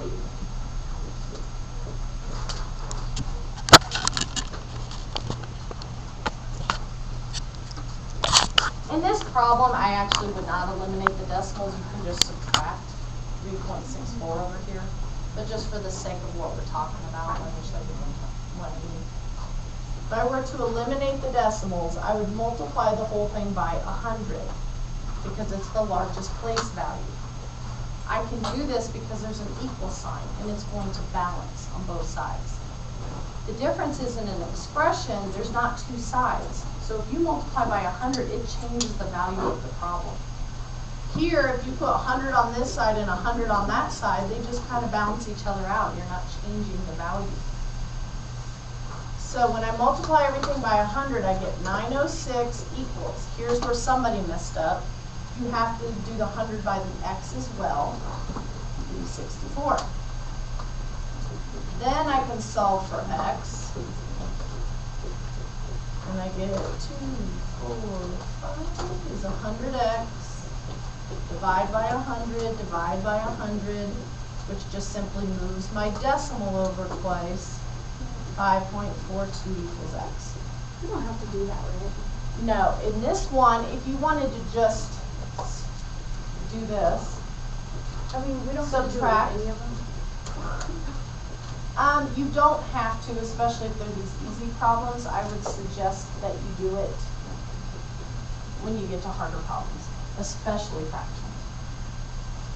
value. In this problem, I actually would not eliminate the decimals. You can just subtract 3.64 over here. But just for the sake of what we're talking about, let me show you what I mean. If I were to eliminate the decimals, I would multiply the whole thing by 100 because it's the largest place value. I can do this because there's an equal sign and it's going to balance on both sides. The difference is in an expression, there's not two sides. So if you multiply by 100, it changes the value of the problem. Here, if you put 100 on this side and 100 on that side, they just kind of balance each other out. You're not changing the value. So when I multiply everything by 100, I get 906 equals. Here's where somebody messed up. You have to do the 100 by the x as well. 364. Then I can solve for x. And I get 2, 4, 5 is 100x. Divide by 100, divide by 100, which just simply moves my decimal over twice. 5.42 equals x. You don't have to do that, right? No, in this one, if you wanted to just do this, I mean, we don't subtract. have to do any of them. You don't have to, especially if they're these easy problems. I would suggest that you do it when you get to harder problems, especially fractions.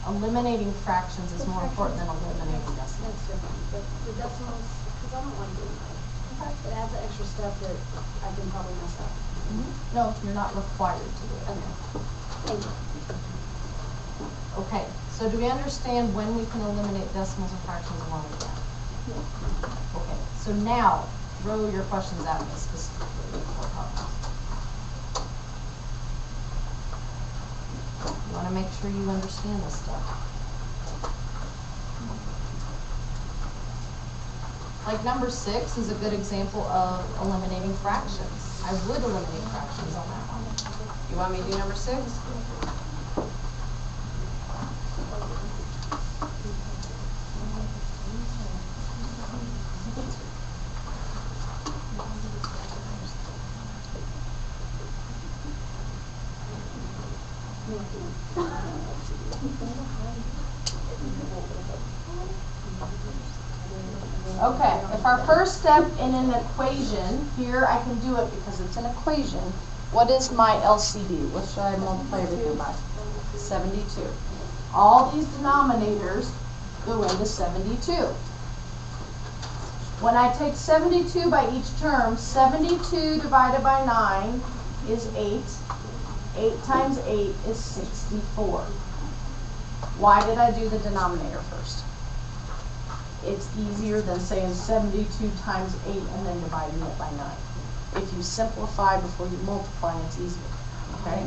Eliminating fractions is more important than eliminating decimals. That's different, but the decimals, because I don't like doing that. It adds an extra step that I can probably mess up. No, you're not required to do it. Okay. Thank you. Okay, so do we understand when we can eliminate decimals and fractions and when we can't? Okay, so now throw your questions at me specifically for problems. You want to make sure you understand this stuff. Like number 6 is a good example of eliminating fractions. I would eliminate fractions on that one. You want me to do number 6? Okay, if our first step in an equation, here I can do it because it's an equation. What is my LCD? What should I multiply everything by? 72. All these denominators go into 72. When I take 72 by each term, 72 divided by 9 is 8. 8 times 8 is 64. Why did I do the denominator first? It's easier than saying 72 times 8 and then dividing it by 9. If you simplify before you multiply, it's easier. Okay?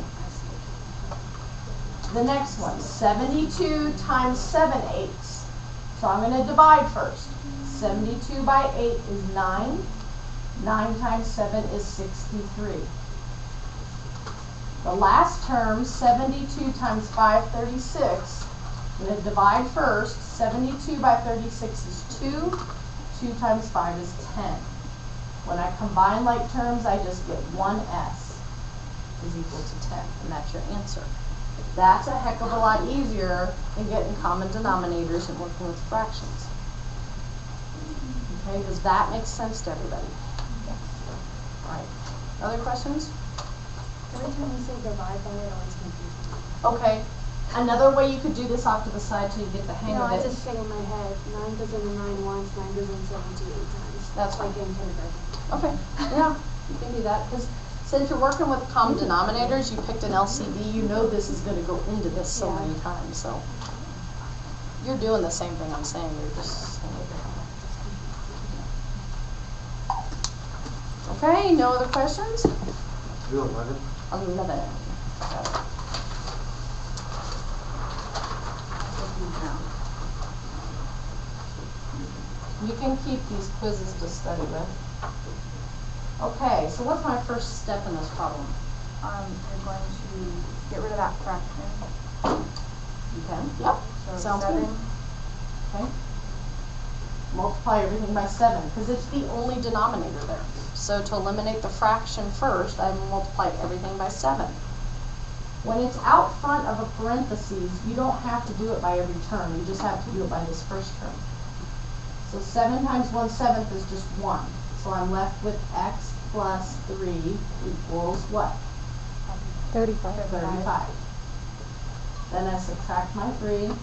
The next one, 72 times 7/8. So I'm going to divide first. 72 by 8 is 9. 9 times 7 is 63. The last term, 72 times 536. I'm going to divide first. 72 by 36 is 2. 2 times 5 is 10. When I combine like terms, I just get 1s is equal to 10. And that's your answer. That's a heck of a lot easier than getting common denominators and working with fractions. Okay, does that make sense to everybody? All right. Other questions? Every time you say divide by it, always confuses me. Okay. Another way you could do this off to the side till you get the hang of it. I just get in my head, 9 goes into 9 once, 9 goes into 72 8 times. That's like in kindergarten. Okay, yeah, you can do that, because since you're working with common denominators, you picked an LCD, you know this is going to go into this so many times, so. You're doing the same thing I'm saying, you're just saying it differently. Okay, no other questions? Do 11. 11. Got it. You can keep these quizzes to study with. Okay, so what's my first step in this problem? You're going to get rid of that fraction. You can? Yep. So Sounds 7 good. Okay. multiply everything by 7, because it's the only denominator there. So to eliminate the fraction first, I multiply everything by 7. When it's out front of a parentheses, you don't have to do it by every term, you just have to do it by this first term. So 7 times 1/7 is just 1. So I'm left with x plus 3 equals what? 35. 35. Then I subtract my 3, and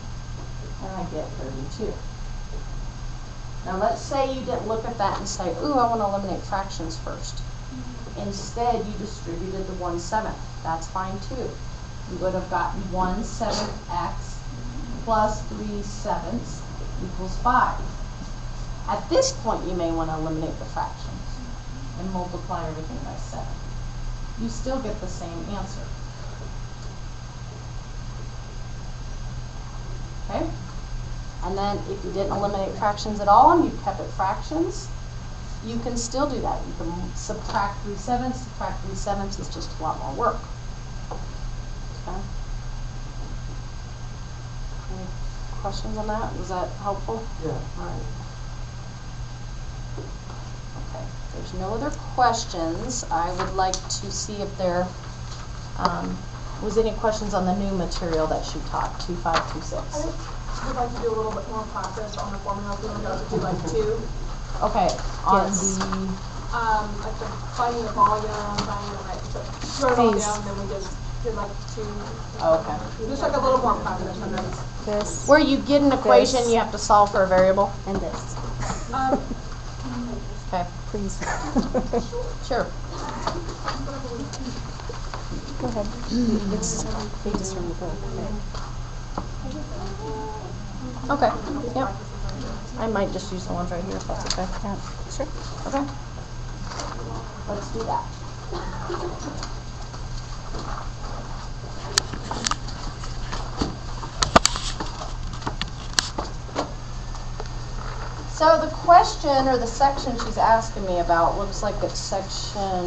I get 32. Now let's say you didn't look at that and say, ooh, I want to eliminate fractions first. Instead, you distributed the 1/7. That's fine too. You would have gotten 1/7 x plus 3/7 equals 5. At this point, you may want to eliminate the fractions and multiply everything by 7. You still get the same answer. Okay? And then if you didn't eliminate fractions at all and you kept it fractions, you can still do that. You can subtract 3/7. Subtract 3/7 is just a lot more work. Okay? Any questions on that? Was that helpful? Yeah. All right. Okay. If there's no other questions, I would like to see if there was any questions on the new material that she taught, 2526. I would like to do a little bit more process on the formula. We were going to do like 2. Okay, on Yes. the, Like the finding the volume, finding the right, so wrote it all Please. down, then we just did like 2. okay. Just like a little more process on those. This Where you get an equation, This. you have to solve for a variable? and this. Okay, Please. sure. Go ahead. It's pages from the book. Okay, yep. I might just use the ones right here if that's okay. Yeah, sure. Okay. Let's do that. So the question or the section she's asking me about looks like it's section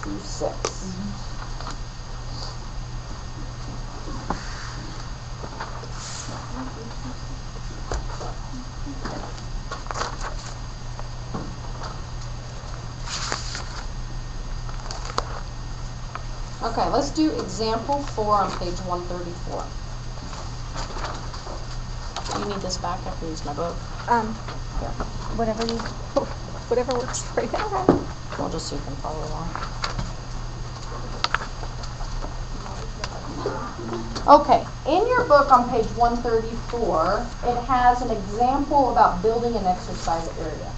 2.6. Okay, let's do example 4 on page 134. Do you need this back? I can use my book. Here. Whatever works for you. We'll just so you can follow along. Okay, in your book on page 134, it has an example about building an exercise area.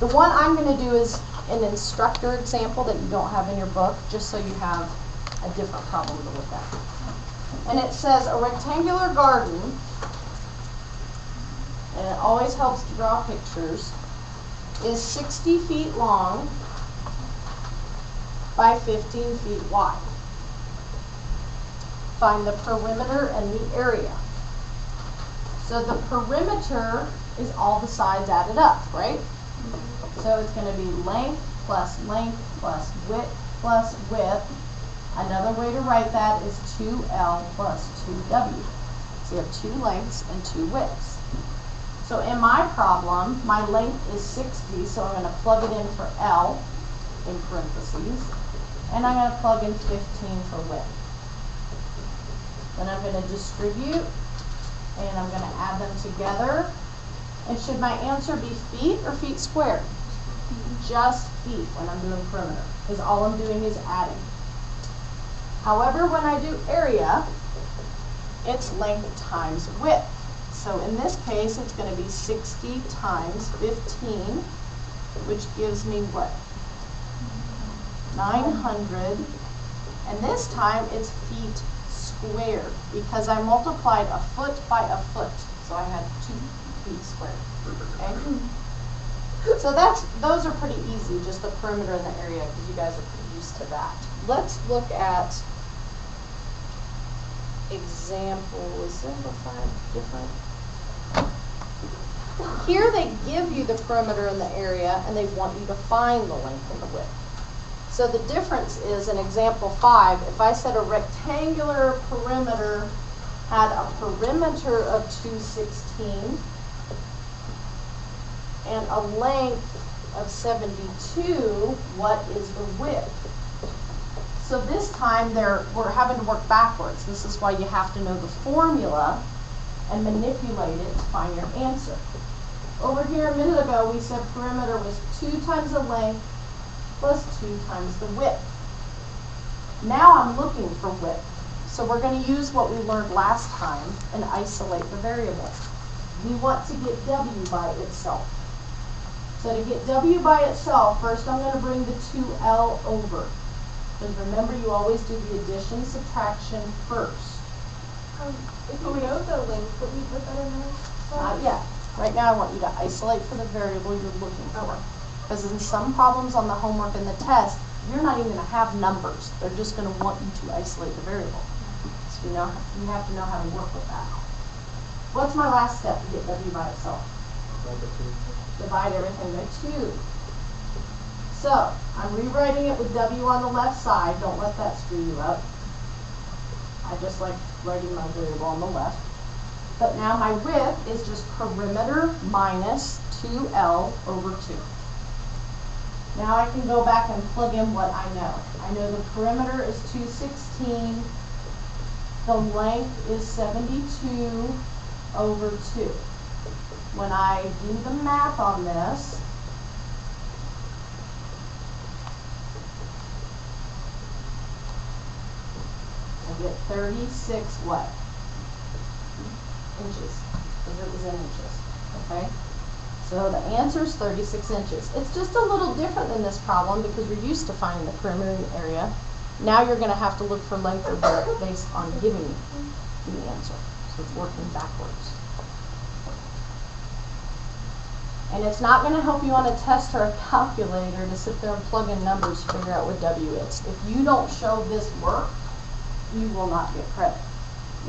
The one I'm going to do is an instructor example that you don't have in your book, just so you have a different problem to look at. And it says a rectangular garden, and it always helps to draw pictures, is 60 feet long by 15 feet wide. Find the perimeter and the area. So the perimeter is all the sides added up, right? So it's going to be length plus width plus width. Another way to write that is 2L plus 2W. So you have 2 lengths and 2 widths. So in my problem, my length is 60, so I'm going to plug it in for L in parentheses, and I'm going to plug in 15 for width. Then I'm going to distribute, and I'm going to add them together. And should my answer be feet or feet squared? Just feet when I'm doing perimeter, because all I'm doing is adding. However, when I do area, it's length times width. So in this case, it's going to be 60 times 15, which gives me what? 900. And this time it's feet squared, because I multiplied a foot by a foot. So I had 2 feet squared. Okay? So those are pretty easy, just the perimeter and the area, because you guys are pretty used to that. Let's look at example 5 different. Here they give you the perimeter and the area, and they want you to find the length and the width. So the difference is in example 5, if I said a rectangular perimeter had a perimeter of 216, and a length of 72, what is the width? So this time we're having to work backwards. This is why you have to know the formula and manipulate it to find your answer. Over here a minute ago we said perimeter was 2 times the length plus 2 times the width. Now I'm looking for width. So we're going to use what we learned last time and isolate the variable. We want to get W by itself. So to get W by itself, first I'm going to bring the 2L over. Because remember, you always do the addition, subtraction first. If you know the length, would we put that in there? Not yet. Right now I want you to isolate for the variable you're looking for. Because in some problems on the homework and the test, you're not even going to have numbers. They're just going to want you to isolate the variable. So you have to know how to work with that. What's my last step to get W by itself? Divide everything by 2. So, I'm rewriting it with W on the left side. Don't let that screw you up. I just like writing my variable on the left. But now my width is just perimeter minus 2L over 2. Now I can go back and plug in what I know. I know the perimeter is 216. The length is 72 over 2. When I do the math on this, I get 36 what? Inches, because it was in inches, okay? So the answer is 36 inches. It's just a little different than this problem because we're used to finding the perimeter area. Now you're going to have to look for length or width based on giving you the answer. So it's working backwards. And it's not going to help you on a test or a calculator to sit there and plug in numbers to figure out what W is. If you don't show this work, you will not get credit.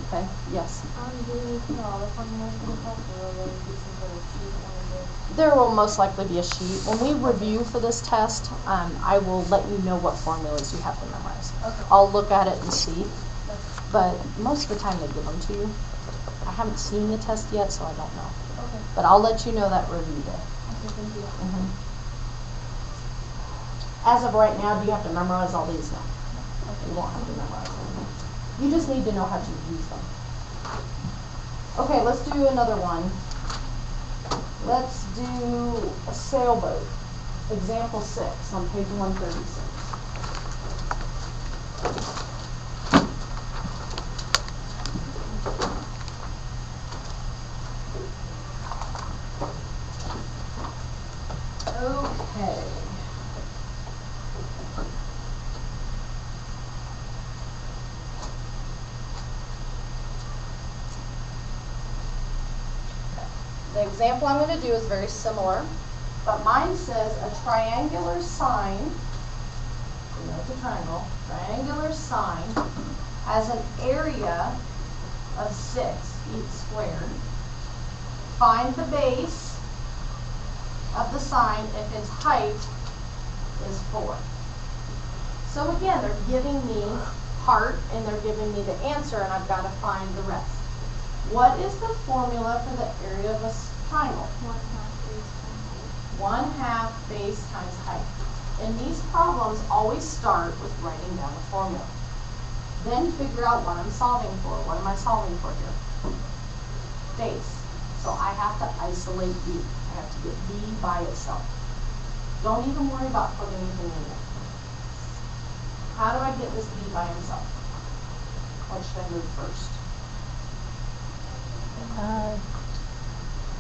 Okay? Yes? Do we need to know all the formulas for the test, or will there be some sort of sheet on There will most likely be a sheet. When we review for this test, I will let you know what formulas you have to memorize. Okay. I'll look at it and see, but most of the time they give them to you. I haven't seen the test yet, so I don't know. Okay. But I'll let you know that review day. Okay, thank you. As of right now, do you have to memorize all these now? You won't have to memorize them. You just need to know how to use them. Okay, let's do another one. Let's do a sailboat. Example 6 on page 136. Okay. The example I'm going to do is very similar, but mine says a triangular sign, you know it's a triangle, triangular sign has an area of 6 feet squared. Find the base of the sign if its height is 4. So again, they're giving me part and they're giving me the answer, and I've got to find the rest. What is the formula for the area of a triangle? 1/2 base times height. And these problems always start with writing down the formula. Then figure out what I'm solving for. What am I solving for here? Base. So I have to isolate B. I have to get B by itself. Don't even worry about putting anything in there. How do I get this B by himself? What should I move first?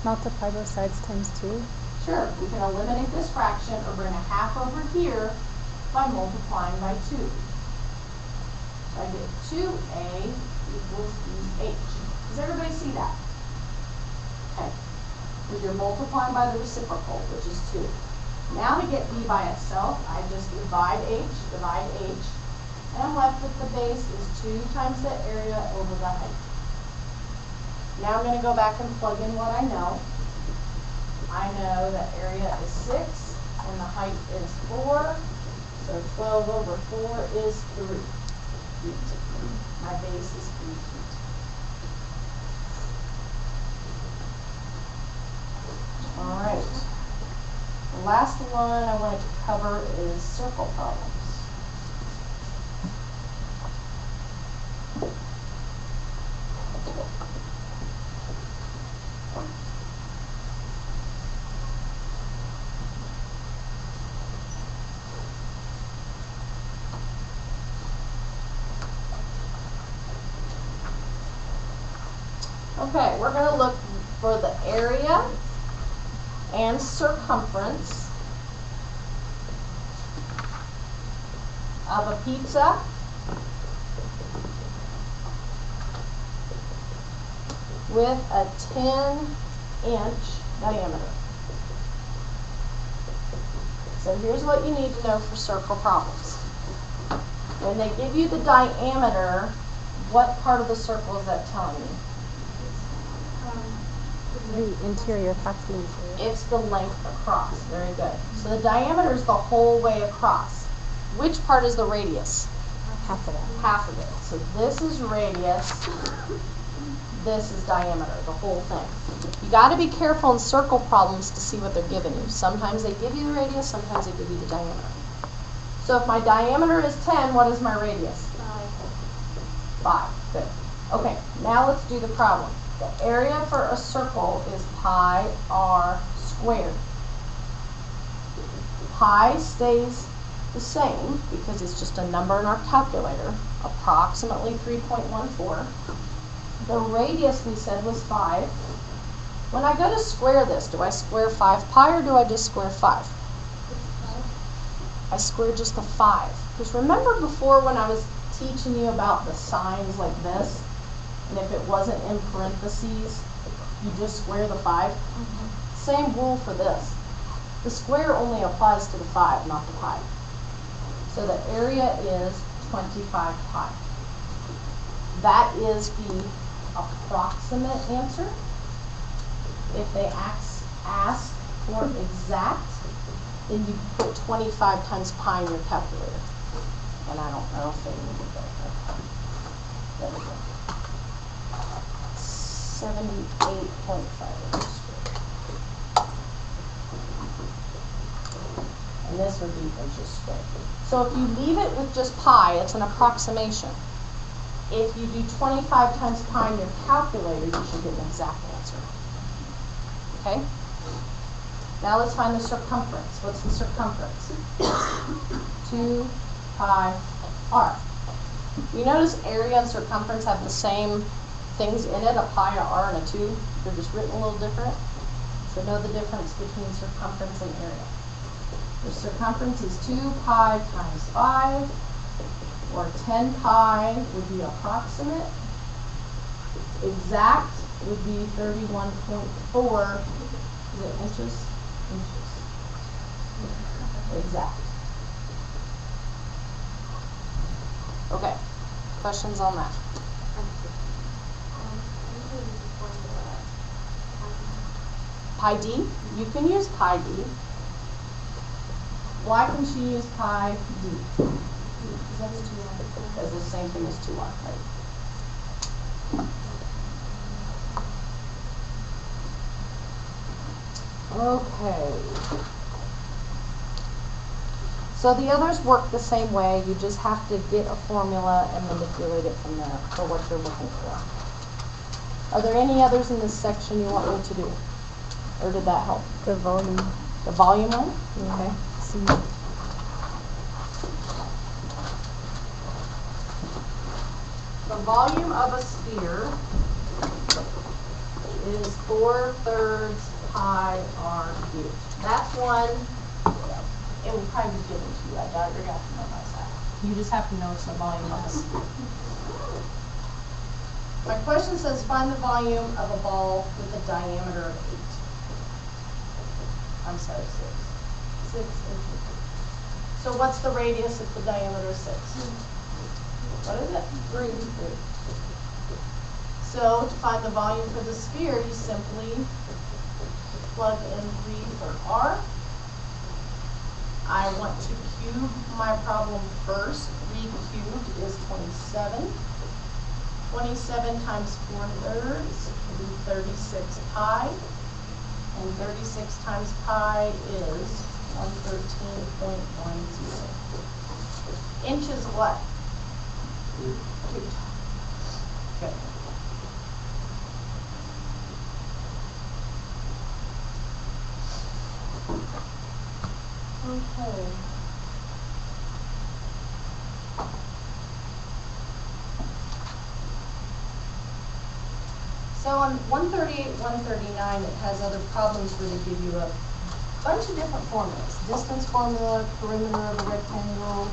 Multiply both sides times 2. Sure, we can eliminate this fraction or bring a half over here by multiplying by 2. So I get 2a equals BH. Does everybody see that? Okay. Because you're multiplying by the reciprocal, which is 2. Now to get b by itself, I just divide h, and I'm left with the base is 2 times the area over the height. Now I'm going to go back and plug in what I know. I know the area is 6 and the height is 4. So 12 over 4 is 3 feet. My base is 3 feet. All right. the last one I wanted to cover is circle problems. Okay, we're going to look for the area and circumference of a pizza with a 10-inch diameter. So here's what you need to know for circle problems. When they give you the diameter, what part of the circle is that telling you? The interior, half the interior. It's the length across. Very good. So the diameter is the whole way across. Which part is the radius? Half of it. Half of it. So this is radius. This is diameter, the whole thing. You got to be careful in circle problems to see what they're giving you. Sometimes they give you the radius, sometimes they give you the diameter. So if my diameter is 10, what is my radius? 5. Good. Okay, now let's do the problem. The area for a circle is pi r squared. Pi stays the same because it's just a number in our calculator, approximately 3.14. The radius we said was 5. When I go to square this, do I square 5 pi or do I just square 5? I square just the 5. Because remember before when I was teaching you about the signs like this, and if it wasn't in parentheses, you just square the 5? Same rule for this. The square only applies to the 5, not the pi. So the area is 25 pi. That is the approximate answer. If they ask for exact, then you put 25 times pi in your calculator. And I don't know if they need to go there. There we go. 78.5 inches. And this would be inches squared. So if you leave it with just pi, it's an approximation. If you do 25 times pi in your calculator, you should get an exact answer. Okay? Now let's find the circumference. What's the circumference? 2 pi r. You notice area and circumference have the same things in it, a pi, a r, and a 2. They're just written a little different. So know the difference between circumference and area. The circumference is 2 pi times 5, or 10 pi would be approximate. Exact would be 31.4. Is it inches? Inches. Exact. Okay. Questions on that? Pi d? You can use pi d. Why can she use pi d? Because that's 2r. That's the same thing as 2r, right? Okay. So the others work the same way. You just have to get a formula and manipulate it from there for what you're looking for. Are there any others in this section you want me to do? Or did that help? The volume. The volume one? Yeah. Okay. See. The volume of a sphere is 4/3 pi r cubed. That's one. It will probably be given to you. I doubt you're going to have to memorize that. You just have to know it's the volume of a sphere. My question says find the volume of a ball with a diameter of 8. I'm sorry, 6 inches. So what's the radius if the diameter is 6? What is it? 3. So to find the volume for the sphere, you simply plug in 3 for r. I want to cube my problem first. 3 cubed is 27. 27 times 4/3 would be 36 pi. And 36 times pi is 113.10. Inches what? Cubed. Good. Okay. So on 138, 139, it has other problems where they give you a bunch of different formulas. Distance formula, perimeter of a rectangle,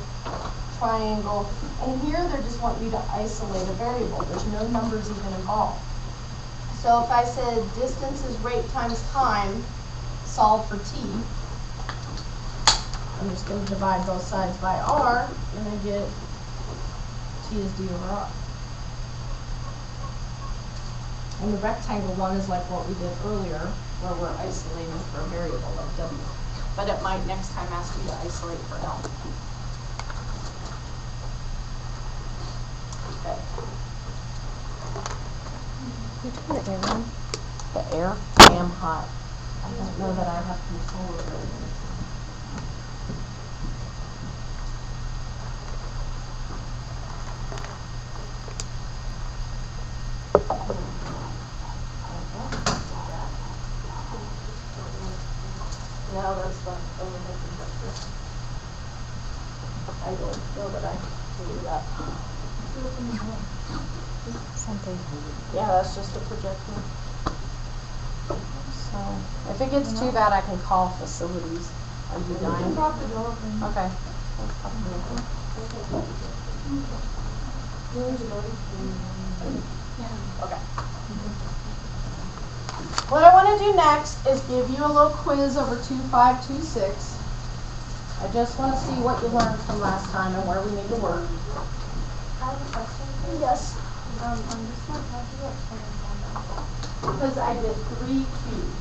triangle. And here they just want you to isolate a variable. There's no numbers even involved. So if I said distance is rate times time, solve for t, I'm just going to divide both sides by r, and I get t is d over r. And the rectangle one is like what we did earlier, where we're isolating for a variable like w. But it might next time ask you to isolate for l. Okay. You turn the air on. The air? I am hot. I don't know that I have control over it. No, that's the overhead projector. I don't know that I can do that. Something. Yeah, that's just a projector. So, if it gets too bad, I can call facilities. Are you dying? Okay. Okay. What I want to do next is give you a little quiz over 2526. I just want to see what you learned from last time and where we need to work. I have a question. Yes. On this one, how do you explain that? Because I did 3 cubed.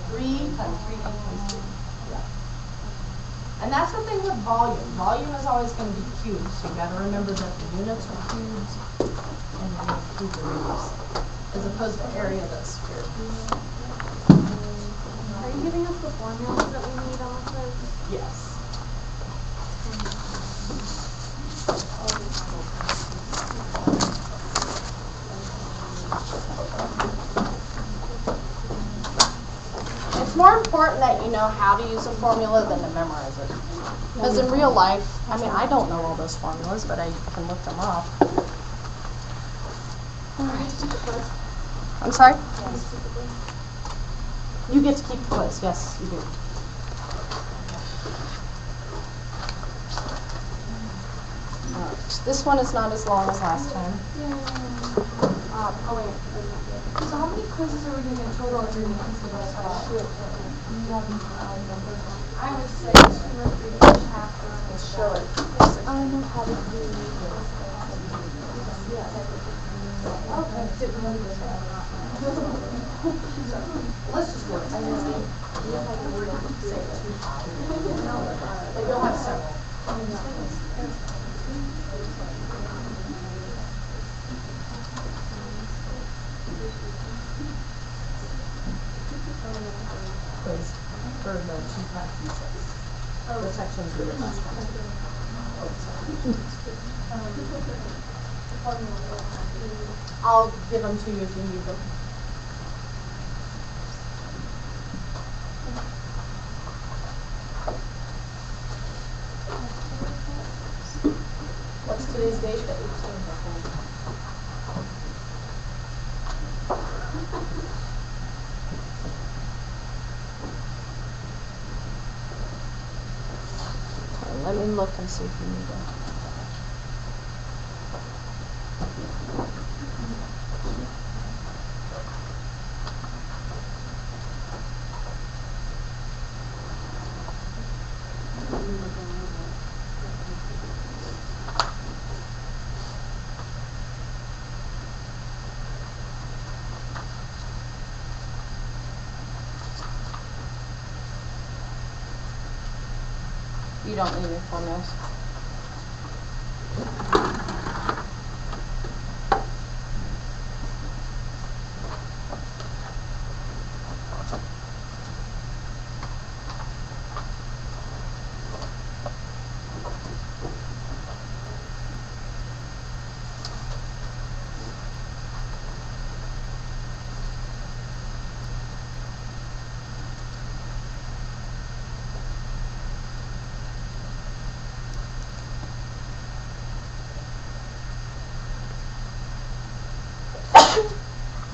3 times 3 times 2. Yeah. And that's the thing with volume. Volume is always going to be cubed, so you got to remember that the units are cubes and you're going to cube the radius, as opposed to area that's sphere. Are you giving us the formulas that we need on the quiz? Yes. It's more important that you know how to use a formula than to memorize it. Because in real life, I mean, I don't know all those formulas, but I can look them up. All right. I'm sorry? You get to keep the quiz. Yes, you do. All right. This one is not as long as last time. Oh wait. So how many quizzes are we doing in total if you're going to consider us I would say 2 or 3 per chapter. Sure. I know how to do Okay. Let's just work. But you'll have several. Quiz for the 2526. The sections we did last time. I'll give them to you if you need them. What's today's date? The 18th, I think. Okay, let me look and see if you need it. You don't need your formulas.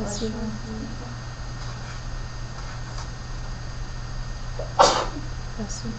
Bless you. Bless you.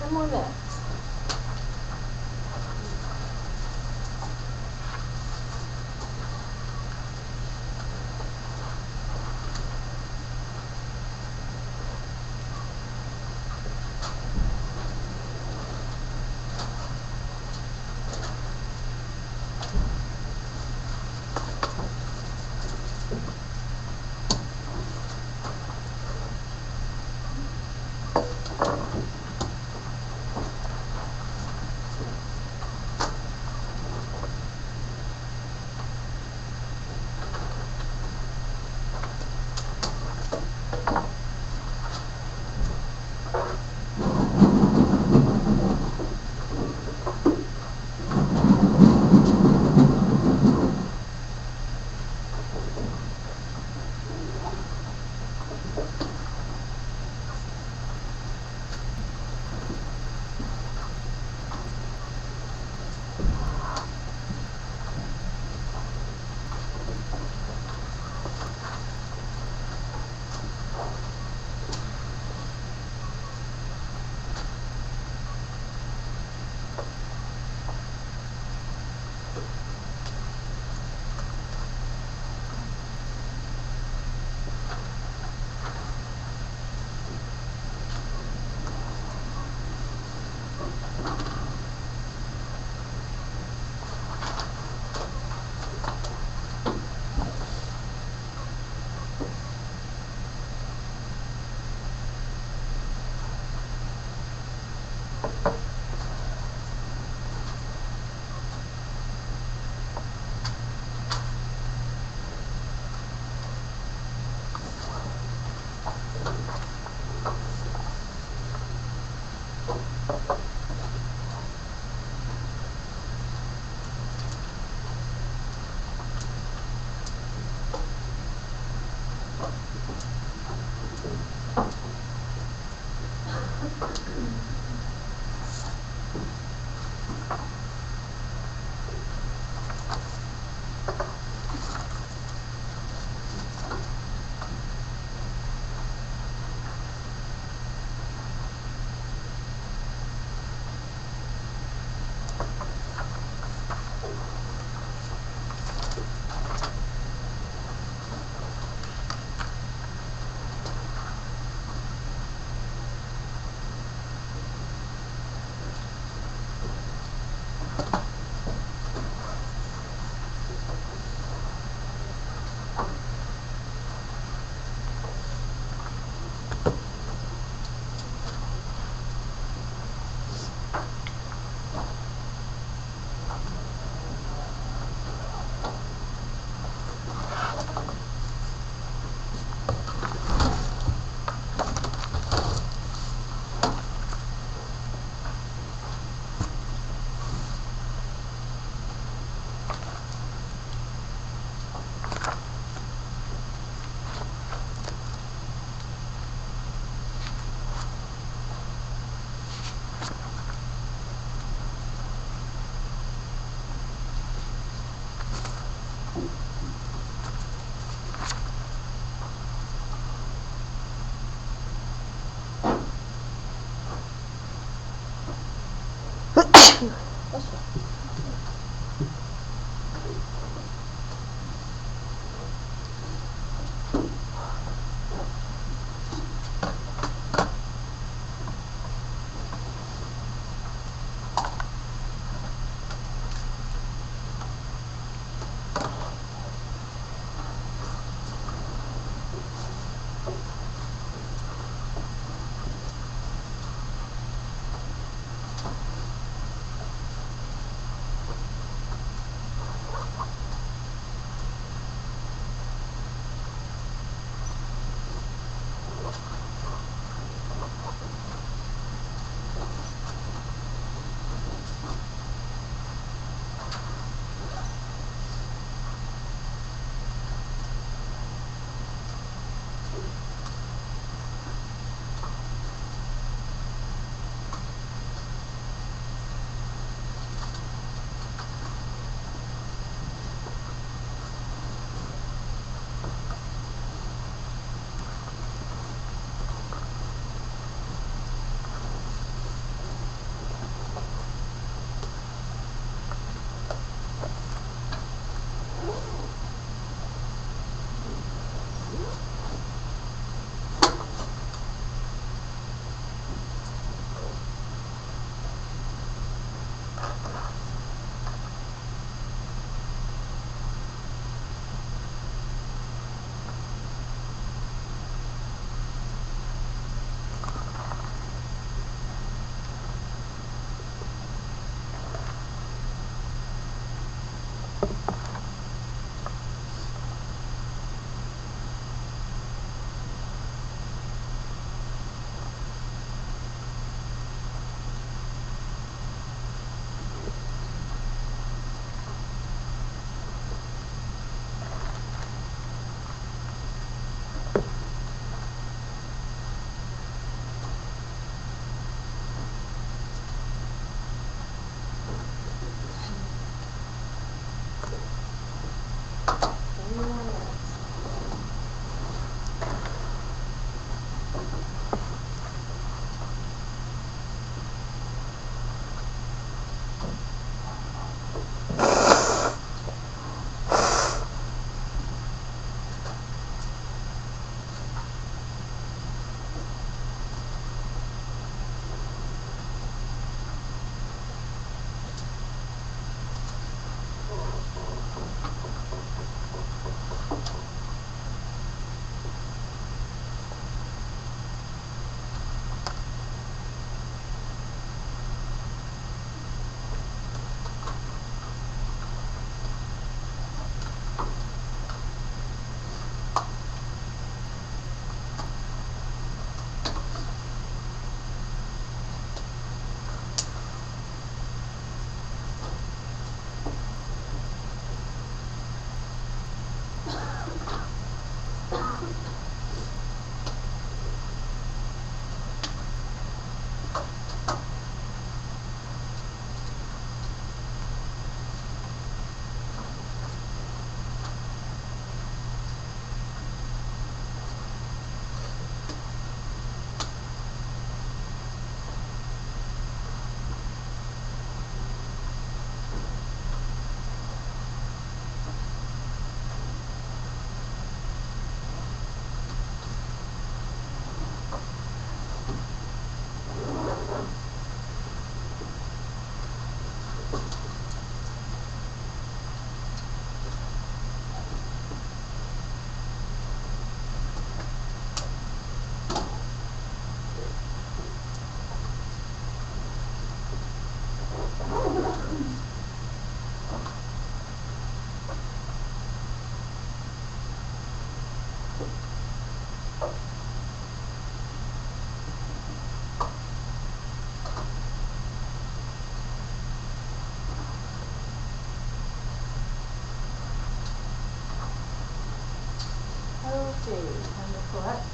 10 more minutes. Okay, time to collect.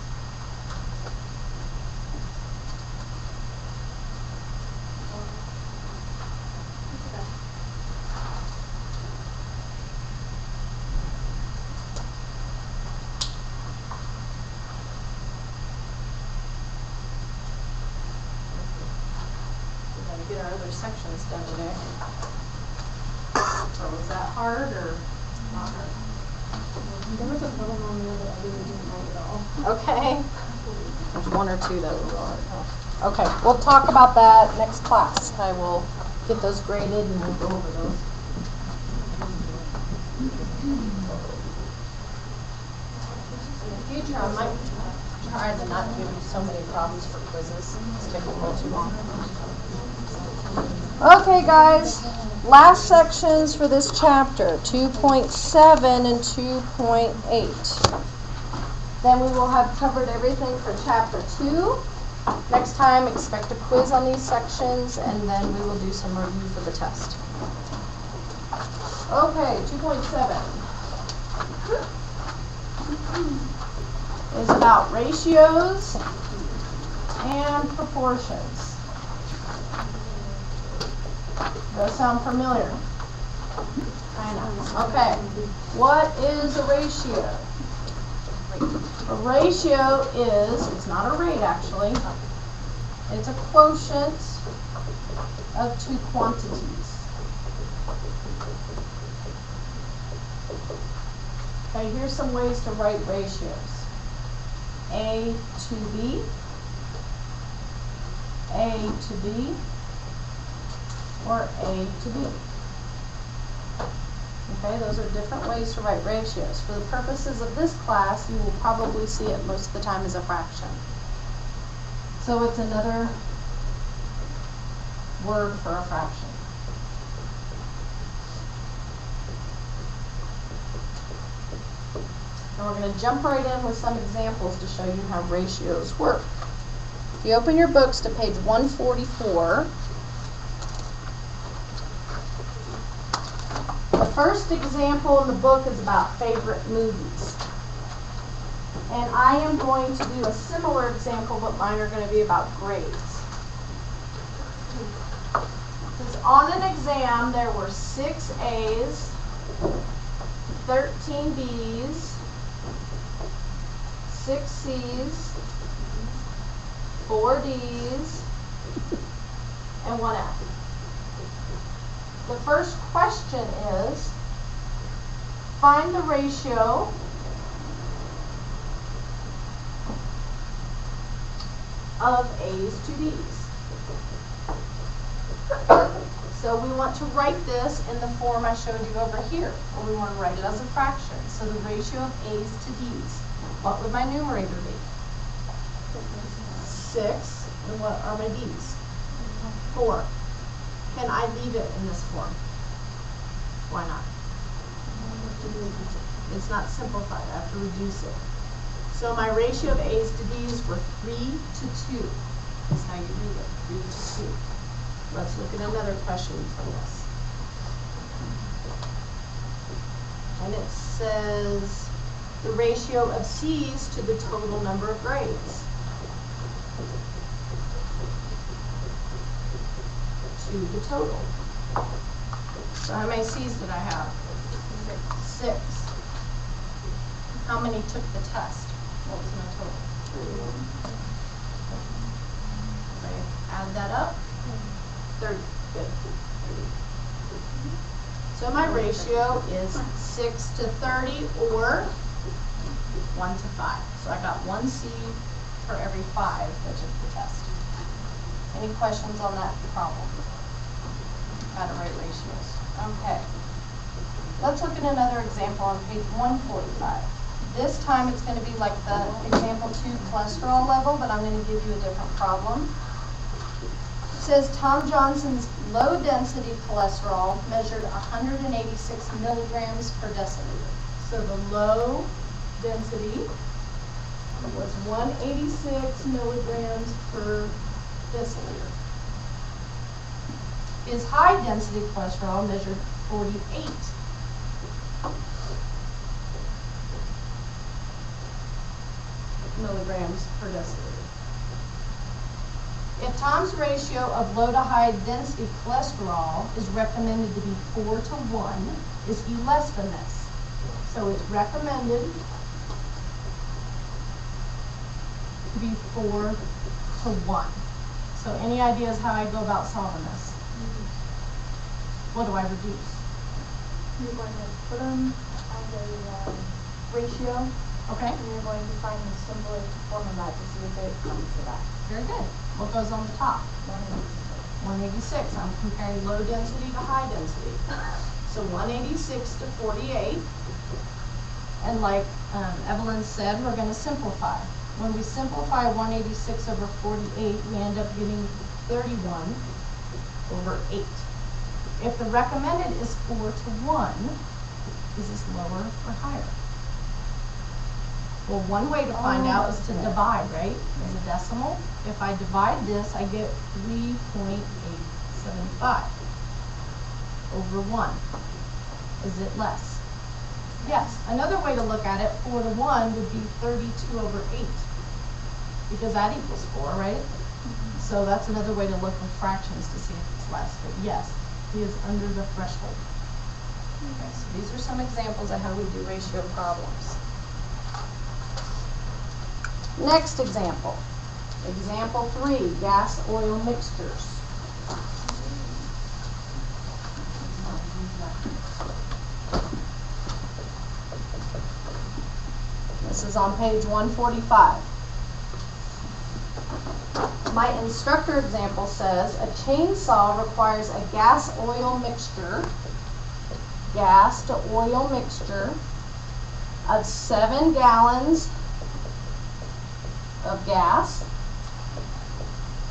We gotta get our other sections done today. So was that hard or not hard? There was a problem on there that I really didn't like at all. Okay. There's one or two that were hard. Okay, we'll talk about that next class. I will get those graded and we'll go over those. In the future, I might try to not give you so many problems for quizzes. It's taking a little too long. Okay, guys. Last sections for this chapter, 2.7 and 2.8. Then we will have covered everything for chapter 2. Next time, expect a quiz on these sections, and then we will do some review for the test. Okay, 2.7 is about ratios and proportions. Does sound familiar? I know. Okay. What is a ratio? A ratio is, it's not a rate actually, it's a quotient of two quantities. Okay, here's some ways to write ratios. A to B, A to B, or A to B. Okay, those are different ways to write ratios. For the purposes of this class, you will probably see it most of the time as a fraction. So it's another word for a fraction. And we're going to jump right in with some examples to show you how ratios work. If you open your books to page 144, the first example in the book is about favorite movies. And I am going to do a similar example, but mine are going to be about grades. Because on an exam, there were 6 A's, 13 B's, 6 C's, 4 D's, and 1 F. The first question is, find the ratio of A's to D's. So we want to write this in the form I showed you over here, or we want to write it as a fraction. So the ratio of A's to D's. What would my numerator be? 6. And what are my D's? 4. Can I leave it in this form? Why not? It's not simplified. I have to reduce it. So my ratio of A's to D's were 3 to 2. That's how you read it, 3 to 2. Let's look at another question from this. And it says the ratio of C's to the total number of grades. To the total. So how many C's did I have? 6. How many took the test? What was my total? Okay, add that up. 30. Good. So my ratio is 6 to 30, or 1 to 5. So I got 1 C for every 5 that took the test. Any questions on that problem? How to write ratios. Okay. Let's look at another example on page 145. This time it's going to be like the example 2 cholesterol level, but I'm going to give you a different problem. It says Tom Johnson's low density cholesterol measured 186 milligrams per deciliter. So the low density was 186 milligrams per deciliter. His high density cholesterol measured 48 milligrams per deciliter. If Tom's ratio of low to high density cholesterol is recommended to be 4 to 1, is he less than this? So it's recommended to be 4 to 1. So any ideas how I go about solving this? What do I reduce? You're going to put them as a ratio, Okay, and you're going to find the simplest form of that to see if it comes to that. very good. What goes on the top? 186. I'm comparing low density to high density. So 186 to 48. And like Evelyn said, we're going to simplify. When we simplify 186 over 48, we end up getting 31 over 8. If the recommended is 4 to 1, is this lower or higher? Well, one way to find out is to divide, right? As a decimal. If I divide this, I get 3.875 over 1. Is it less? Yes. Another way to look at it, 4 to 1 would be 32 over 8. Because that equals 4, right? So that's another way to look with fractions to see if it's less. But yes, he is under the threshold. Okay, so these are some examples of how we do ratio problems. Next example. Example 3, gas-oil mixtures. This is on page 145. My instructor example says a chainsaw requires a gas-oil mixture of 7 gallons of gas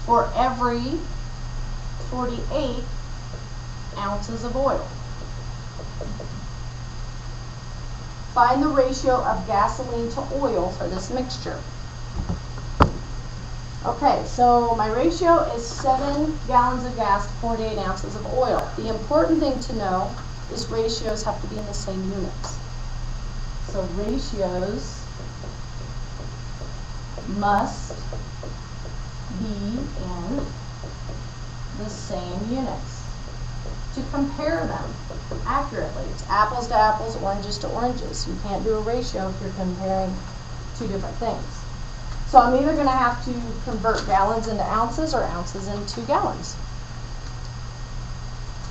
for every 48 ounces of oil. Find the ratio of gasoline to oil for this mixture. Okay, so my ratio is 7 gallons of gas to 48 ounces of oil. The important thing to know is ratios have to be in the same units. So ratios must be in the same units to compare them accurately. It's apples to apples, oranges to oranges. You can't do a ratio if you're comparing two different things. So I'm either going to have to convert gallons into ounces or ounces into gallons.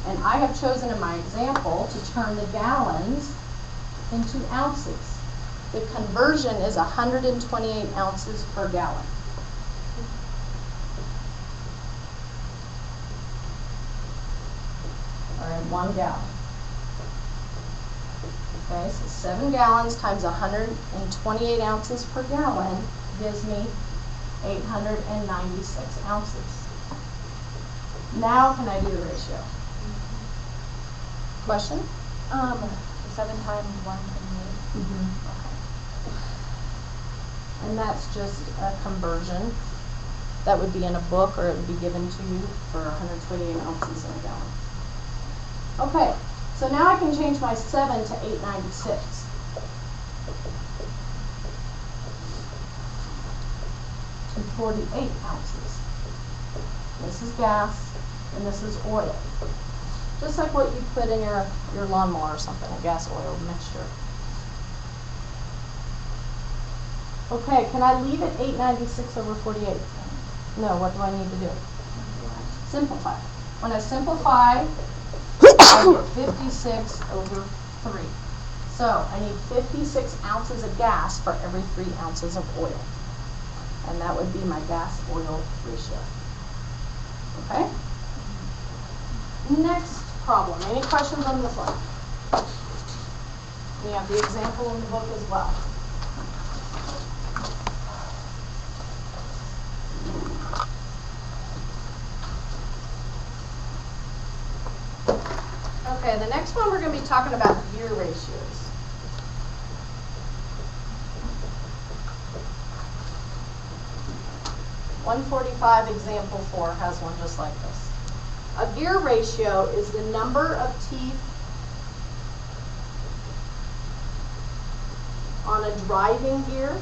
And I have chosen in my example to turn the gallons into ounces. The conversion is 128 ounces per gallon. Or in 1 gallon. Okay, so 7 gallons times 128 ounces per gallon gives me 896 ounces. Now can I do the ratio? Question? 7 times 128. Okay. And that's just a conversion. That would be in a book or it would be given to you for 128 ounces in a gallon. Okay, so now I can change my 7 to 896. To 48 ounces. This is gas and this is oil. Just like what you put in your lawnmower or something, a gas oil mixture. Okay, can I leave it 896 over 48? No, what do I need to do? Simplify. When I simplify, I get 56 over 3. So I need 56 ounces of gas for every 3 ounces of oil. And that would be my gas-oil ratio. Okay? Next problem. Any questions on this one? We have the example in the book as well. Okay, the next one we're going to be talking about gear ratios. (145) example 4 has one just like this. A gear ratio is the number of teeth on a driving gear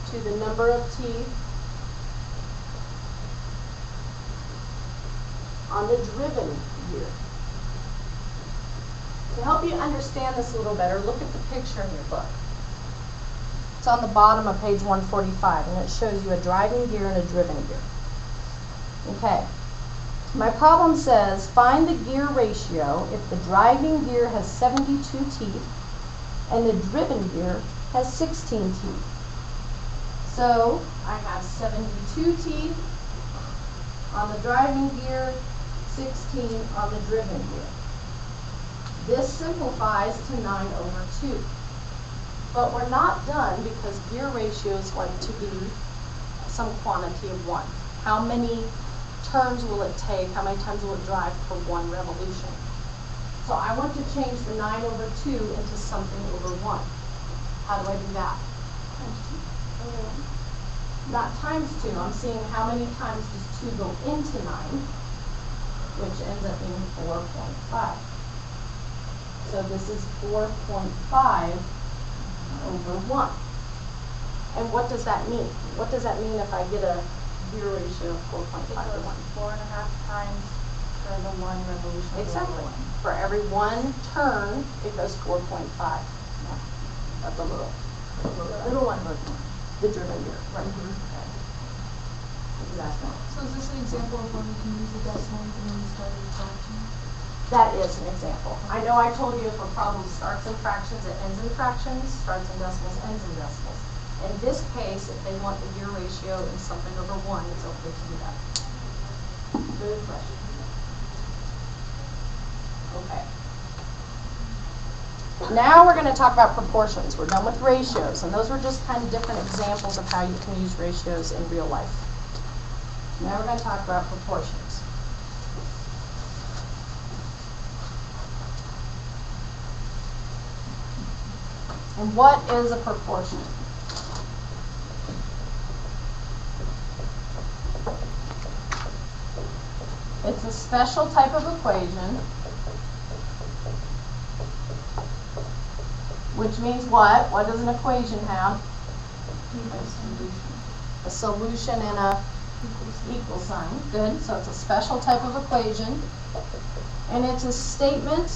to the number of teeth on the driven gear. To help you understand this a little better, look at the picture in your book. It's on the bottom of page 145, and it shows you a driving gear and a driven gear. Okay. My problem says, find the gear ratio if the driving gear has 72 teeth and the driven gear has 16 teeth. So, I have 72 teeth on the driving gear, 16 on the driven gear. This simplifies to 9 over 2. But we're not done because gear ratios like to be some quantity of 1. How many turns will it take? How many times will it drive per 1 revolution? So I want to change the 9 over 2 into something over 1. How do I do that? Not times 2. I'm seeing how many times does 2 go into 9, which ends up being 4.5. So this is 4.5 over 1. And what does that mean? What does that mean if I get a gear ratio of 4.5 to 1? 4.5 times for the 1 revolution. Exactly. For every 1 turn, it goes 4.5 of the little one. The driven gear. Right. Okay. Exactly. So is this an example of when we can use a decimal even when we start a fraction? That is an example. I know I told you if a problem starts in fractions, it ends in fractions, starts in decimals, ends in decimals. In this case, if they want the year ratio and something over 1, it's okay to do that. Good question. Okay. Now we're going to talk about proportions. We're done with ratios, and those were just kind of different examples of how you can use ratios in real life. Now we're going to talk about proportions. And what is a proportion? It's a special type of equation, which means what? What does an equation have? A solution and a equal sign. Good. So it's a special type of equation, and it's a statement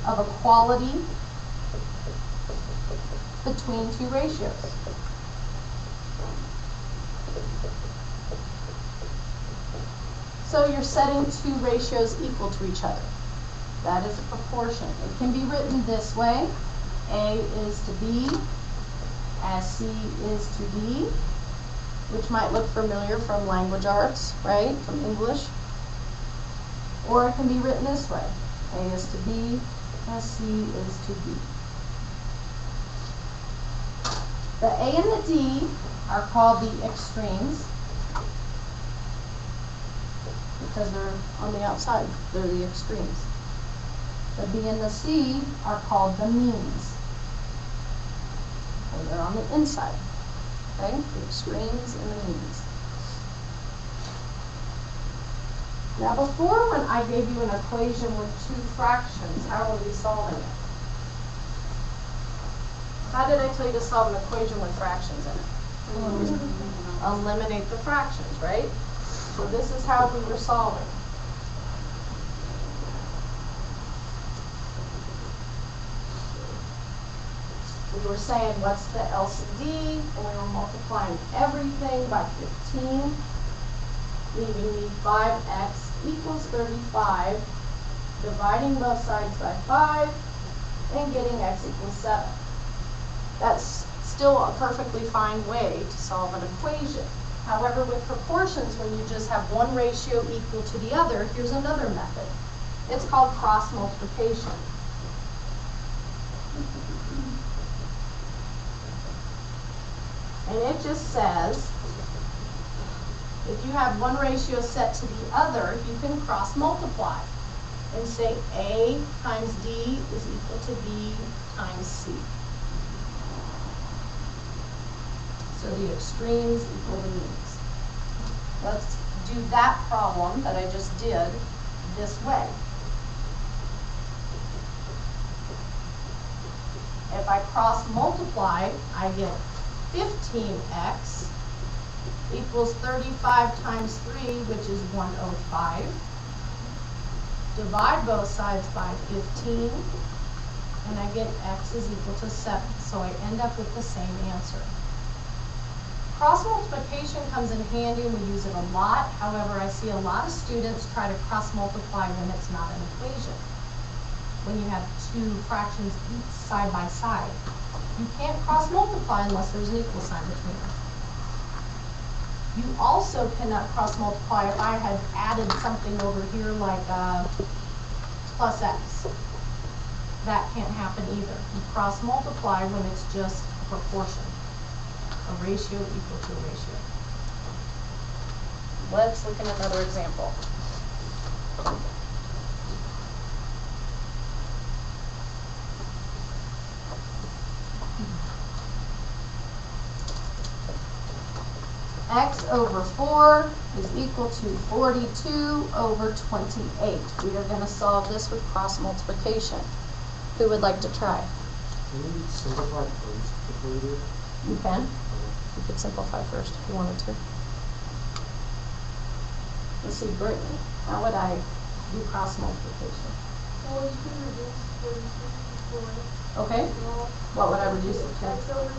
of equality between two ratios. So you're setting two ratios equal to each other. That is a proportion. It can be written this way. A is to B as C is to D, which might look familiar from language arts, right? From English. Or it can be written this way. A is to B as C is to D. The A and the D are called the extremes because they're on the outside. They're the extremes. The B and the C are called the means. And they're on the inside. Okay? The extremes and the means. Now before, when I gave you an equation with two fractions, how were we solving it? How did I tell you to solve an equation with fractions in it? Eliminate the fractions, right? So this is how we were solving. We were saying, what's the LCD? And we were multiplying everything by 15, leaving me 5x equals 35, dividing both sides by 5, and getting x equals 7. That's still a perfectly fine way to solve an equation. However, with proportions, when you just have one ratio equal to the other, here's another method. It's called cross multiplication. And it just says, if you have one ratio set to the other, you can cross multiply and say A times D is equal to B times C. So the extremes equal the means. Let's do that problem that I just did this way. If I cross multiply, I get 15x equals 35 times 3, which is 105. Divide both sides by 15, and I get x is equal to 7. So I end up with the same answer. Cross multiplication comes in handy and we use it a lot. However, I see a lot of students try to cross multiply when it's not an equation. When you have two fractions each side by side. You can't cross multiply unless there's an equal sign between them. You also cannot cross multiply if I had added something over here like plus x. That can't happen either. You cross multiply when it's just a proportion. A ratio equal to a ratio. Let's look at another example. X over 4 is equal to 42 over 28. We are going to solve this with cross multiplication. Who would like to try? Can you simplify first before you do it? You can. You could simplify first if you wanted to. Let's see, Brittany, how would I do cross multiplication? Well, you can reduce 42 to 4. Okay. What would I reduce it to? X over C.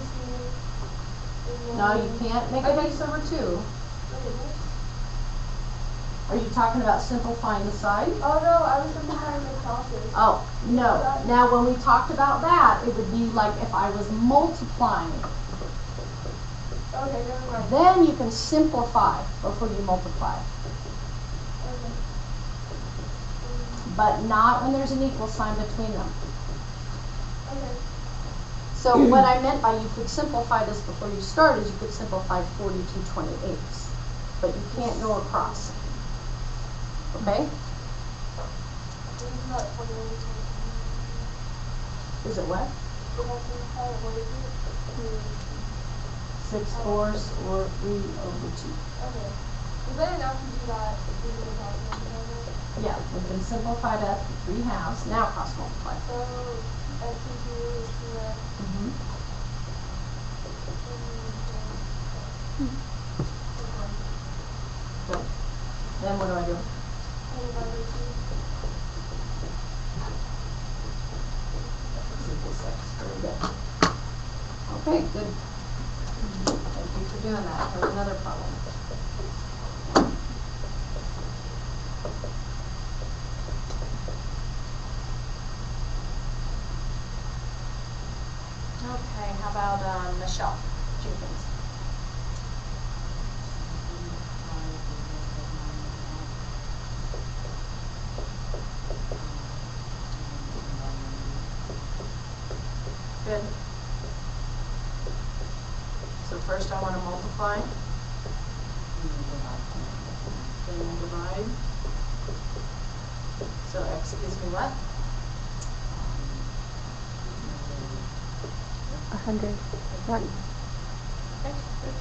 No, you can't make it x over 2. Are you talking about simplifying the side? Oh no, I was simplifying the crosses. Oh, no. Now, when we talked about that, it would be like if I was multiplying. Okay, never mind. Then you can simplify before you multiply. Okay. But not when there's an equal sign between them. Okay. So what I meant by you could simplify this before you start is you could simplify 42 28ths. But you can't go across. Okay? Is it what? 6/4 or 3/2. Okay. Is that enough to do that? Yeah, we can simplify that to 3/2. Now cross multiply. So x into is 2x. Good. Then what do I do? Equals 6. Very good. Okay, good. Thank you for doing that. Here's another problem. Okay, how about Michelle Jenkins? Good. So first I want to multiply. Then we'll divide. So x gives me what? 100. Right. Okay, good.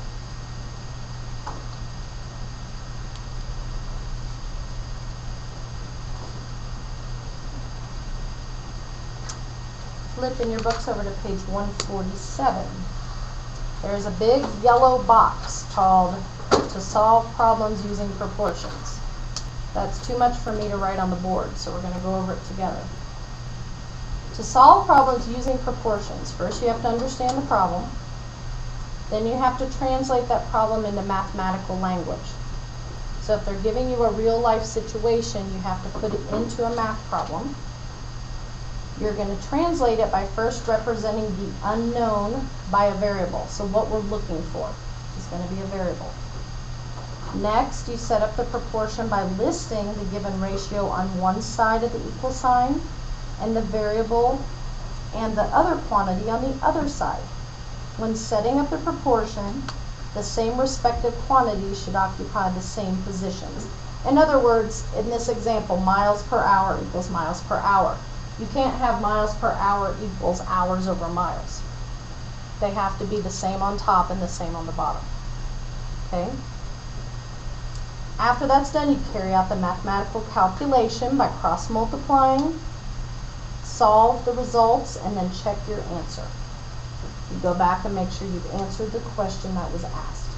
Flip in your books over to page 147. There's a big yellow box called To Solve Problems Using Proportions. That's too much for me to write on the board, so we're going to go over it together. To solve problems using proportions, first you have to understand the problem. Then you have to translate that problem into mathematical language. So if they're giving you a real life situation, you have to put it into a math problem. You're going to translate it by first representing the unknown by a variable. So what we're looking for is going to be a variable. Next, you set up the proportion by listing the given ratio on one side of the equal sign and the variable and the other quantity on the other side. When setting up the proportion, the same respective quantities should occupy the same positions. In other words, in this example, miles per hour equals miles per hour. You can't have miles per hour equals hours over miles. They have to be the same on top and the same on the bottom. Okay? After that's done, you carry out the mathematical calculation by cross-multiplying, solve the results, and then check your answer. You go back and make sure you've answered the question that was asked.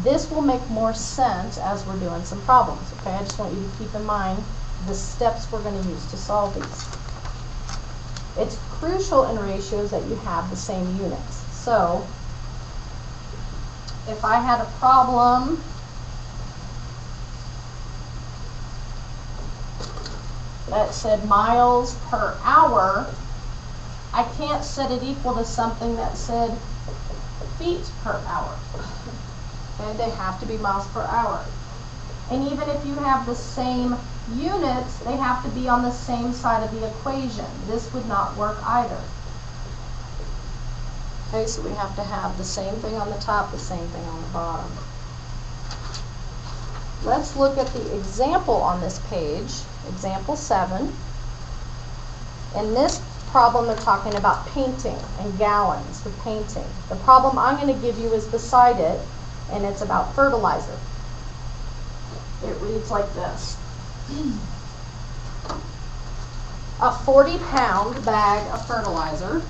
This will make more sense as we're doing some problems. Okay? I just want you to keep in mind the steps we're going to use to solve these. It's crucial in ratios that you have the same units. So, if I had a problem that said miles per hour, I can't set it equal to something that said feet per hour. Okay, they have to be miles per hour. And even if you have the same units, they have to be on the same side of the equation. This would not work either. Okay, so we have to have the same thing on the top, the same thing on the bottom. Let's look at the example on this page, example 7. In this problem, they're talking about painting and gallons with painting. The problem I'm going to give you is beside it, and it's about fertilizer. It reads like this. A 40-pound bag of fertilizer,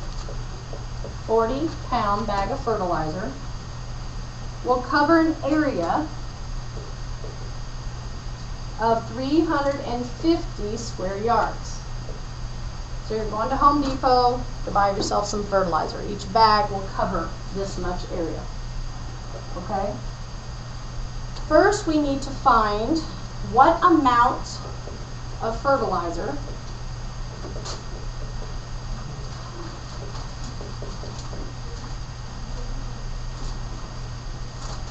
40-pound bag of fertilizer will cover an area of 350 square yards. So you're going to Home Depot to buy yourself some fertilizer. Each bag will cover this much area. Okay? First, we need to find what amount of fertilizer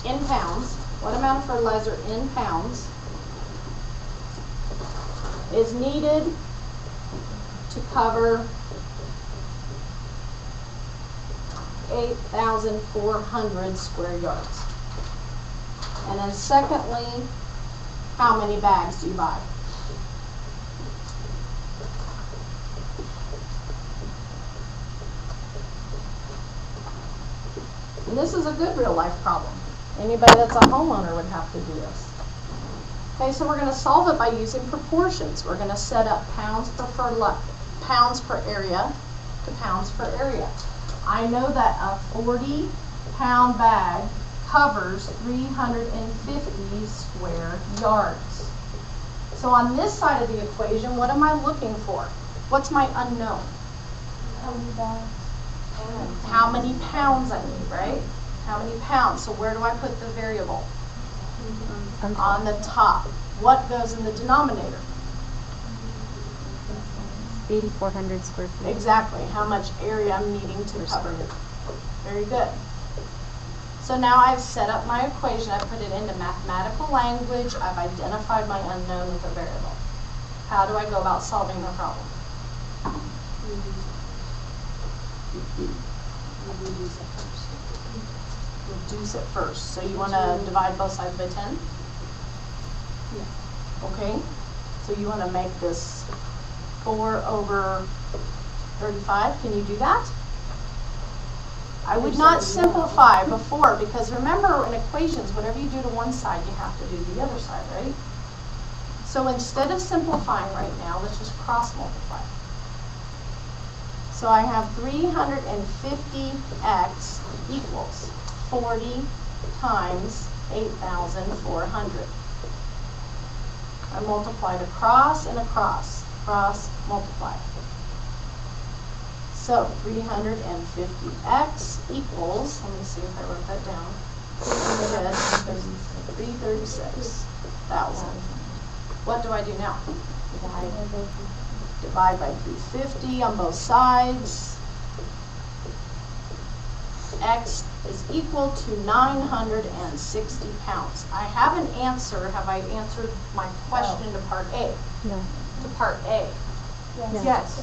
in pounds, what amount of fertilizer in pounds is needed to cover 8,400 square yards? And then secondly, how many bags do you buy? And this is a good real life problem. Anybody that's a homeowner would have to do this. Okay, so we're going to solve it by using proportions. We're going to set up pounds per area to pounds per area. I know that a 40-pound bag covers 350 square yards. So on this side of the equation, what am I looking for? What's my unknown? How many bags? How many pounds I need, right? How many pounds? So where do I put the variable? On the top. What goes in the denominator? 8,400 square feet. Exactly. How much area I'm needing to cover. Very good. So now I've set up my equation. I've put it into mathematical language. I've identified my unknown with a variable. How do I go about solving the problem? Reduce it first. So you want to divide both sides by 10? Yeah. Okay. So you want to make this 4 over 35. Can you do that? I would not simplify before, because remember in equations, whatever you do to one side, you have to do the other side, right? So instead of simplifying right now, let's just cross multiply. So I have 350x equals 40 times 8,400. I multiplied across and across, cross, multiply. So 350x equals, let me see if I wrote that down, 336,000. What do I do now? Divide by 350 on both sides. X is equal to 960 pounds. I have an answer. Have I answered my question to part A? No. To part A? Yes. Yes.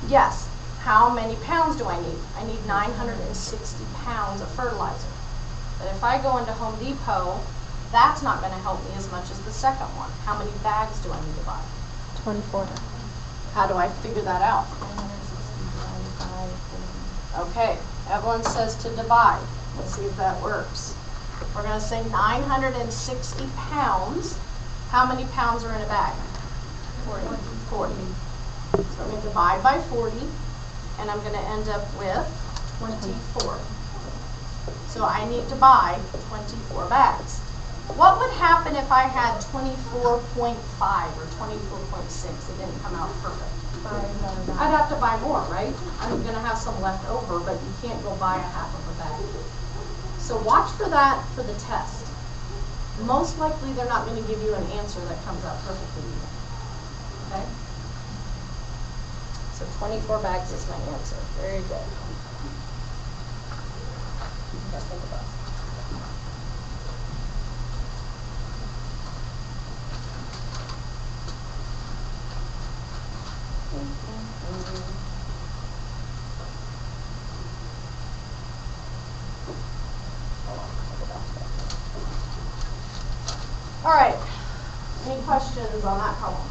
Yes. How many pounds do I need? I need 960 pounds of fertilizer. But if I go into Home Depot, that's not going to help me as much as the second one. How many bags do I need to buy? 24. How do I figure that out? Okay, Evelyn says to divide. Let's see if that works. We're going to say 960 pounds. How many pounds are in a bag? 40. So I'm going to divide by 40, and I'm going to end up with 24. So I need to buy 24 bags. What would happen if I had 24.5 or 24.6? It didn't come out perfect. I'd have to buy more, right? I'm going to have some left over, but you can't go buy a half of a bag. So watch for that for the test. Most likely they're not going to give you an answer that comes out perfectly either. Okay? So 24 bags is my answer. Very good. Just think about it. All right. Any questions on that problem?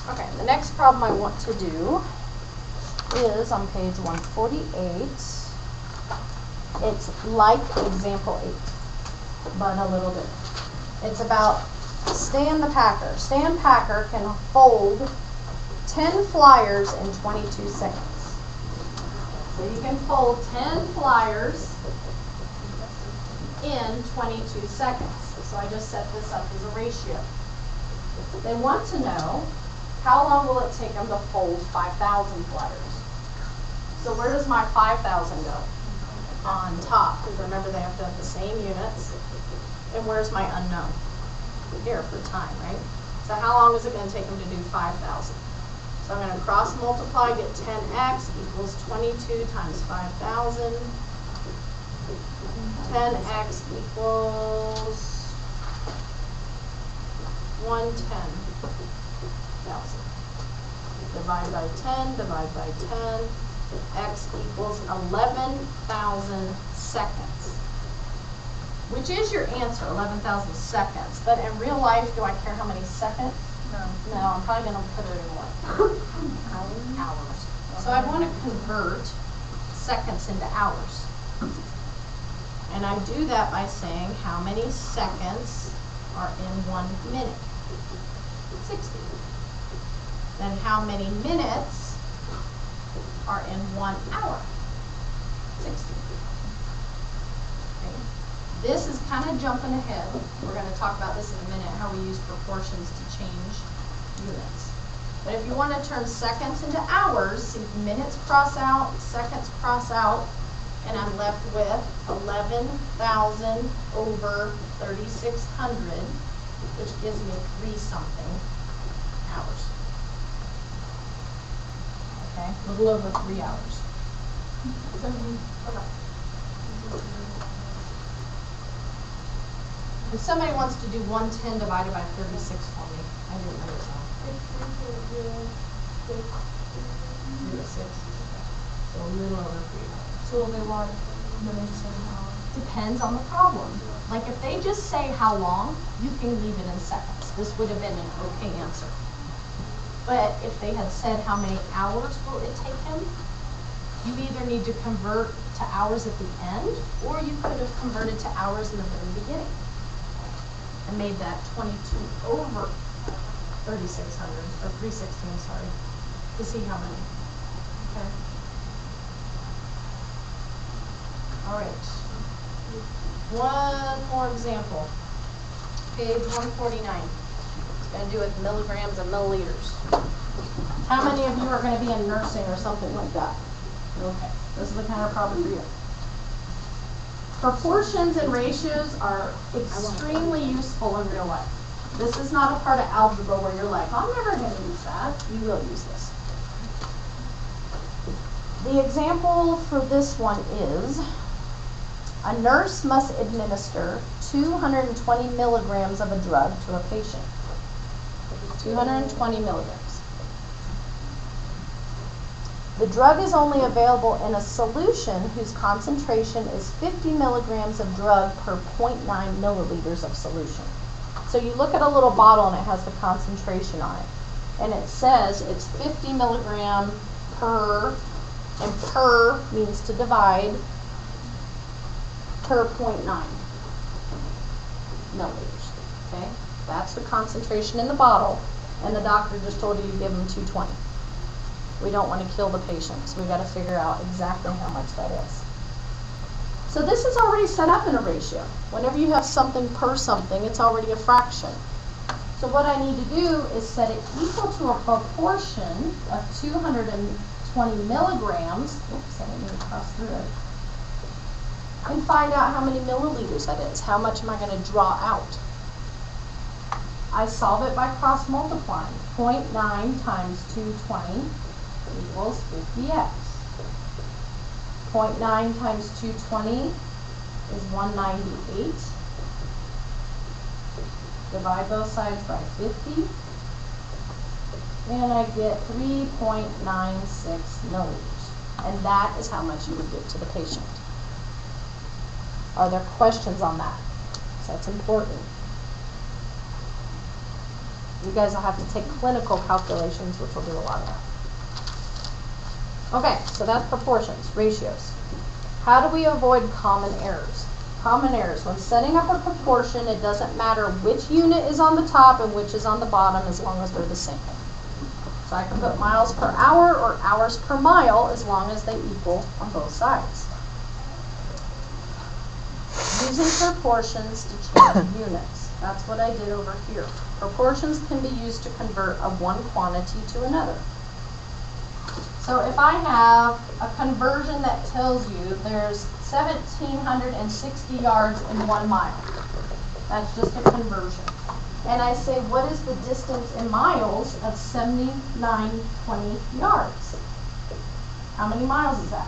Okay, the next problem I want to do is on page 148. It's like example 8, but a little bit. It's about Stan the Packer. Stan Packer can fold 10 flyers in 22 seconds. So you can fold 10 flyers in 22 seconds. So I just set this up as a ratio. They want to know how long will it take them to fold 5,000 flyers. So where does my 5,000 go? On top, because remember they have to have the same units. And where's my unknown? Here for time, right? So how long is it going to take them to do 5,000? So I'm going to cross multiply, get 10x equals 22 times 5,000. 10x equals 110,000. Divide by 10, divide by 10. X equals 11,000 seconds. Which is your answer, 11,000 seconds. But in real life, do I care how many seconds? No, I'm probably going to put it in what? Hours. So I want to convert seconds into hours. And I do that by saying how many seconds are in 1 minute? 60. Then how many minutes are in 1 hour? 60. Okay. This is kind of jumping ahead. We're going to talk about this in a minute, how we use proportions to change units. But if you want to turn seconds into hours, see minutes cross out, seconds cross out, and I'm left with 11,000 over 3,600, which gives me 3-something hours. Okay, a little over 3 hours. If somebody wants to do 110 divided by 36 for me, I didn't know it. 3 to 6. So a little over 3 hours. So they want minutes and hours. Depends on the problem. Like if they just say how long, you can leave it in seconds. This would have been an okay answer. But if they had said how many hours will it take him, you either need to convert to hours at the end, or you could have converted to hours in the very beginning and made that 22 over 3,600, or 316, sorry, to see how many. Okay. All right. One more example. Page 149. It's going to do with milligrams and milliliters. How many of you are going to be in nursing or something like that? Okay. This is the kind of problem for you. Proportions and ratios are extremely useful in real life. This is not a part of algebra where you're like, I'm never going to use that. You will use this. The example for this one is a nurse must administer 220 milligrams of a drug to a patient. 220 milligrams. The drug is only available in a solution whose concentration is 50 milligrams of drug per 0.9 milliliters of solution. So you look at a little bottle and it has the concentration on it. And it says it's 50 milligram per, and per means to divide, per 0.9 milliliters. Okay? That's the concentration in the bottle. And the doctor just told you give them 220. We don't want to kill the patient, so we've got to figure out exactly how much that is. So this is already set up in a ratio. Whenever you have something per something, it's already a fraction. So what I need to do is set it equal to a proportion of 220 milligrams. Oops, I didn't mean to cross through it. And find out how many milliliters that is. How much am I going to draw out? I solve it by cross multiplying. 0.9 times 220 equals 50x. 0.9 times 220 is 198. Divide both sides by 50. And I get 3.96 milliliters. And that is how much you would give to the patient. Are there questions on that? So that's important. You guys will have to take clinical calculations, which will do a lot of that. Okay, so that's proportions, ratios. How do we avoid common errors? common errors. When setting up a proportion, it doesn't matter which unit is on the top and which is on the bottom as long as they're the same. So I can put miles per hour or hours per mile as long as they equal on both sides. Using proportions to change units. That's what I did over here. Proportions can be used to convert a one quantity to another. So if I have a conversion that tells you there's 1,760 yards in 1 mile, that's just a conversion. And I say, what is the distance in miles of 7920 yards? How many miles is that?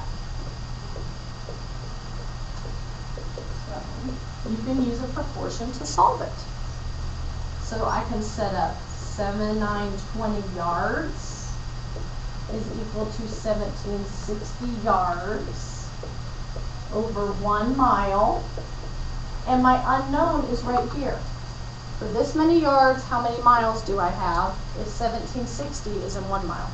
So you can use a proportion to solve it. So I can set up 7920 yards is equal to 1,760 yards over 1 mile. And my unknown is right here. For this many yards, how many miles do I have if 1,760 is in 1 mile?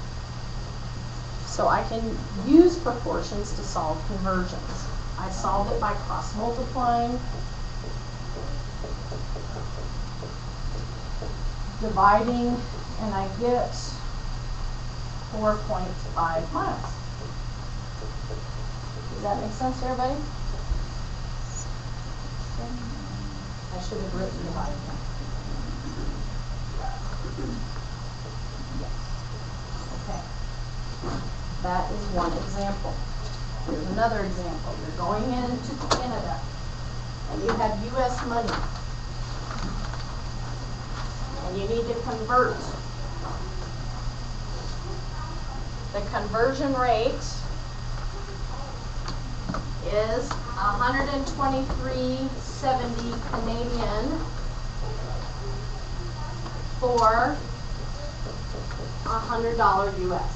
So I can use proportions to solve conversions. I solved it by cross multiplying, dividing, and I get 4.5 miles. Does that make sense to everybody? I should have written dividing. Okay. That is one example. Here's another example. You're going into Canada and you have US money. And you need to convert. The conversion rate is 123.70 Canadian for $100 US.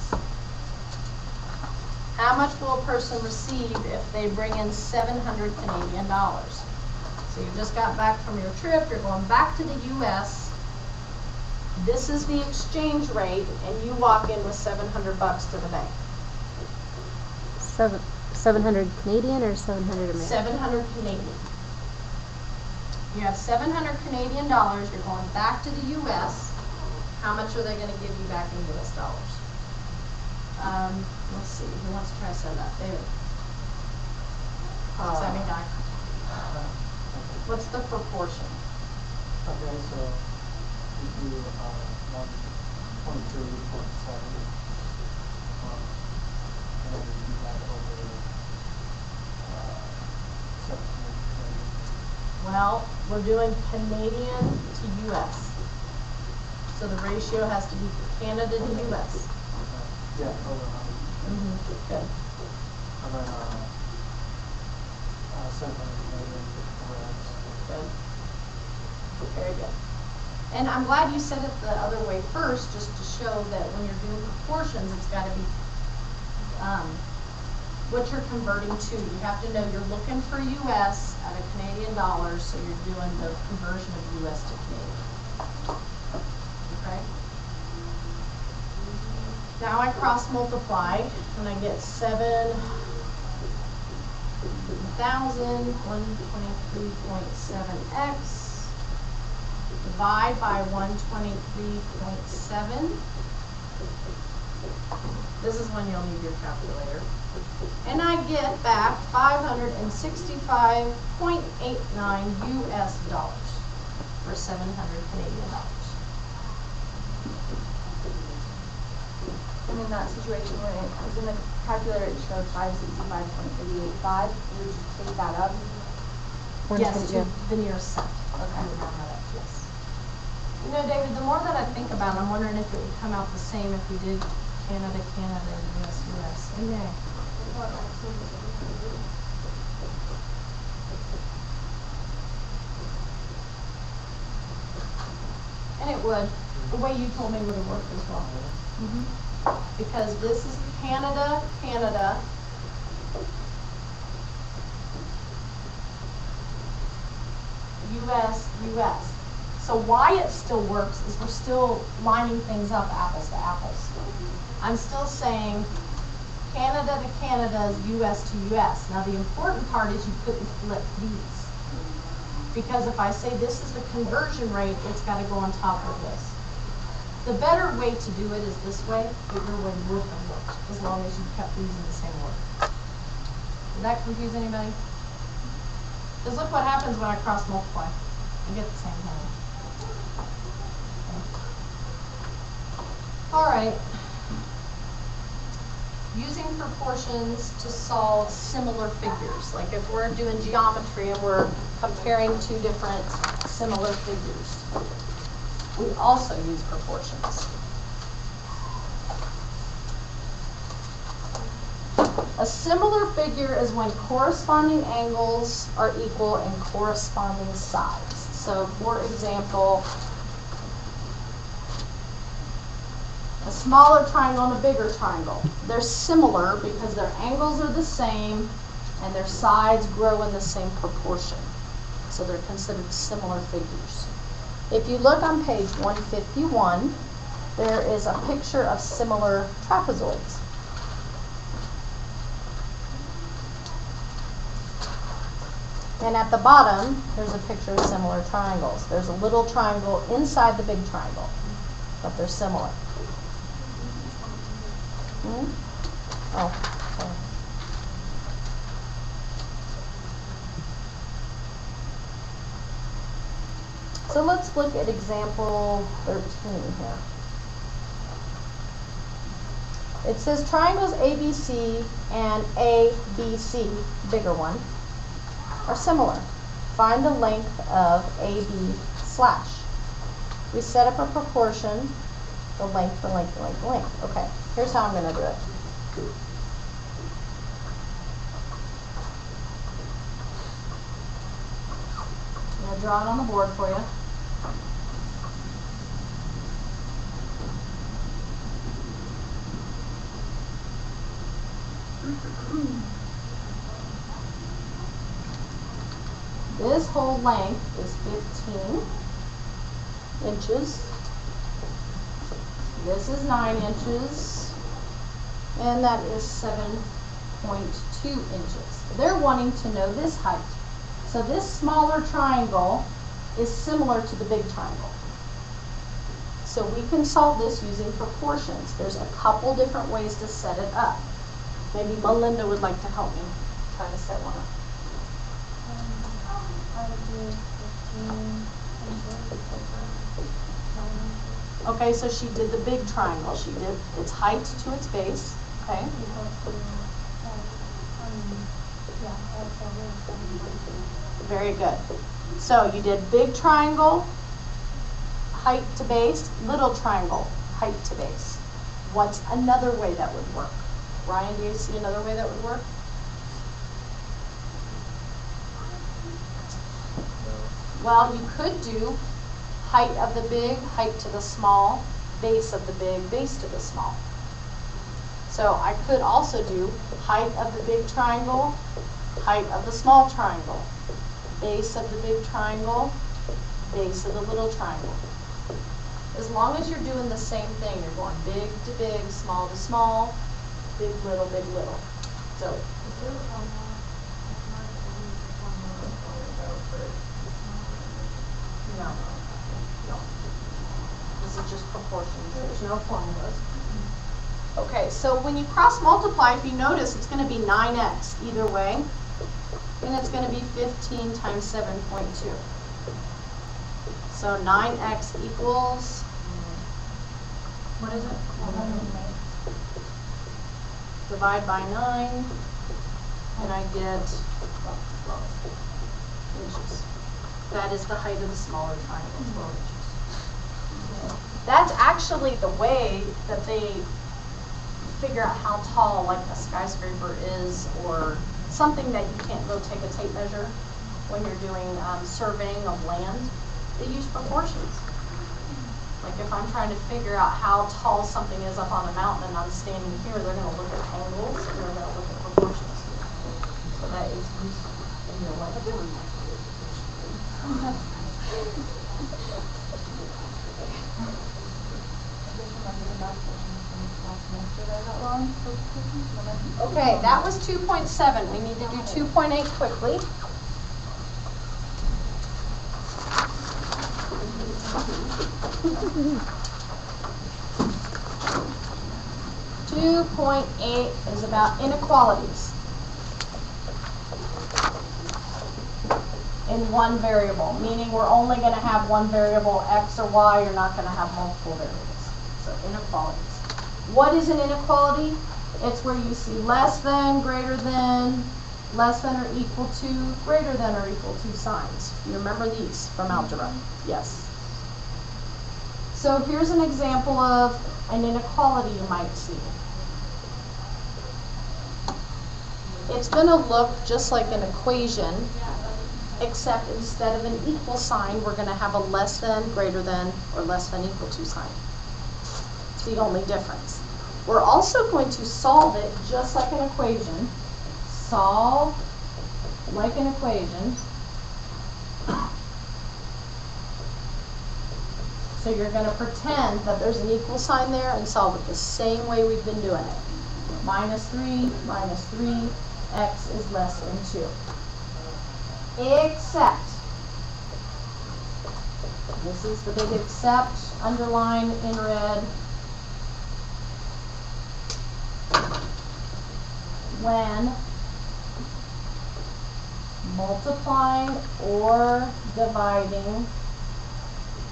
How much will a person receive if they bring in 700 Canadian dollars? So you just got back from your trip, you're going back to the US. This is the exchange rate, and you walk in with 700 bucks to the bank. 700 Canadian or 700 American? 700 Canadian. You have 700 Canadian dollars, you're going back to the US. How much are they going to give you back in US dollars? Let's see, who wants to try to say that? David. Sammy guy. What's the proportion? Okay, so you do 122.7, and then you do that over 700. Well, we're doing Canadian to US. So the ratio has to be Canada to US. Yeah, over 100. Good. And then 700 Canadian for Good. Very good. And I'm glad you said it the other way first, just to show that when you're doing proportions, it's got to be what you're converting to. You have to know you're looking for US at a Canadian dollar, so you're doing the conversion of US to Canadian. Okay? Now I cross multiply, and I get 7,123.7x. Divide by 123.7. This is when you'll need your calculator. And I get back 565.89 US dollars for 700 Canadian dollars. And in that situation, when it was in the calculator, it showed 565.385. You would just take that up. Yes, to the nearest cent. Okay. Yes. You know, David, the more that I think about it, I'm wondering if it would come out the same if we did Canada, Canada, and US, US. Okay. And it would. The way you told me would have worked as well. Because this is Canada, Canada. US, US. So why it still works is we're still lining things up apples to apples. I'm still saying Canada to Canada is US to US. Now the important part is you couldn't flip these. Because if I say this is the conversion rate, it's got to go on top of this. The better way to do it is this way, but your way would have worked, as long as you kept using the same order. Did that confuse anybody? Because look what happens when I cross multiply. I get the same thing. All right. Using proportions to solve similar figures. Like if we're doing geometry and we're comparing two different similar figures, we also use proportions. A similar figure is when corresponding angles are equal in corresponding sides. So for example, a smaller triangle and a bigger triangle. They're similar because their angles are the same and their sides grow in the same proportion. So they're considered similar figures. If you look on page 151, there is a picture of similar trapezoids. And at the bottom, there's a picture of similar triangles. There's a little triangle inside the big triangle, but they're similar. Oh, okay. So let's look at example 13 here. It says triangles ABC and ABC, bigger one, are similar. Find the length of AB slash. We set up a proportion, the length, the length, the length, the length. Okay, here's how I'm going to do it. I'm going to draw it on the board for you. This whole length is 15 inches. This is 9 inches. And that is 7.2 inches. They're wanting to know this height. So this smaller triangle is similar to the big triangle. So we can solve this using proportions. There's a couple different ways to set it up. Maybe Melinda would like to help me try to set one up. I would do 15 inches. Okay, so she did the big triangle. She did its height to its base. Okay. Very good. So you did big triangle, height to base, little triangle, height to base. What's another way that would work? Ryan, do you see another way that would work? Well, you could do height of the big, height to the small, base of the big, base to the small. So I could also do height of the big triangle, height of the small triangle, base of the big triangle, base of the little triangle. As long as you're doing the same thing, you're going big to big, small to small, big, little, big, little. So no. This is just proportions. There's no formulas. Okay, so when you cross multiply, if you notice, it's going to be 9x either way. And it's going to be 15 times 7.2. So 9x equals, what is it? Divide by 9, and I get 12 inches. That is the height of the smaller triangle, 12 inches. That's actually the way that they figure out how tall like a skyscraper is, or something that you can't go take a tape measure when you're doing surveying of land. They use proportions. Like if I'm trying to figure out how tall something is up on a mountain and I'm standing here, they're going to look at angles and they're going to look at proportions. So that is useful in your life. Okay, that was 2.7. We need to do 2.8 quickly. 2.8 is about inequalities in one variable, meaning we're only going to have one variable, x or y, you're not going to have multiple variables. So inequalities. What is an inequality? It's where you see less than, greater than, less than or equal to, greater than or equal to signs. You remember these from algebra? Yes. So here's an example of an inequality you might see. It's going to look just like an equation, except instead of an equal sign, we're going to have a less than, greater than, or less than equal to sign. It's the only difference. We're also going to solve it just like an equation. Solve like an equation. So you're going to pretend that there's an equal sign there and solve it the same way we've been doing it. Minus 3, x is less than 2. Except, this is the big except, underline in red, when multiplying or dividing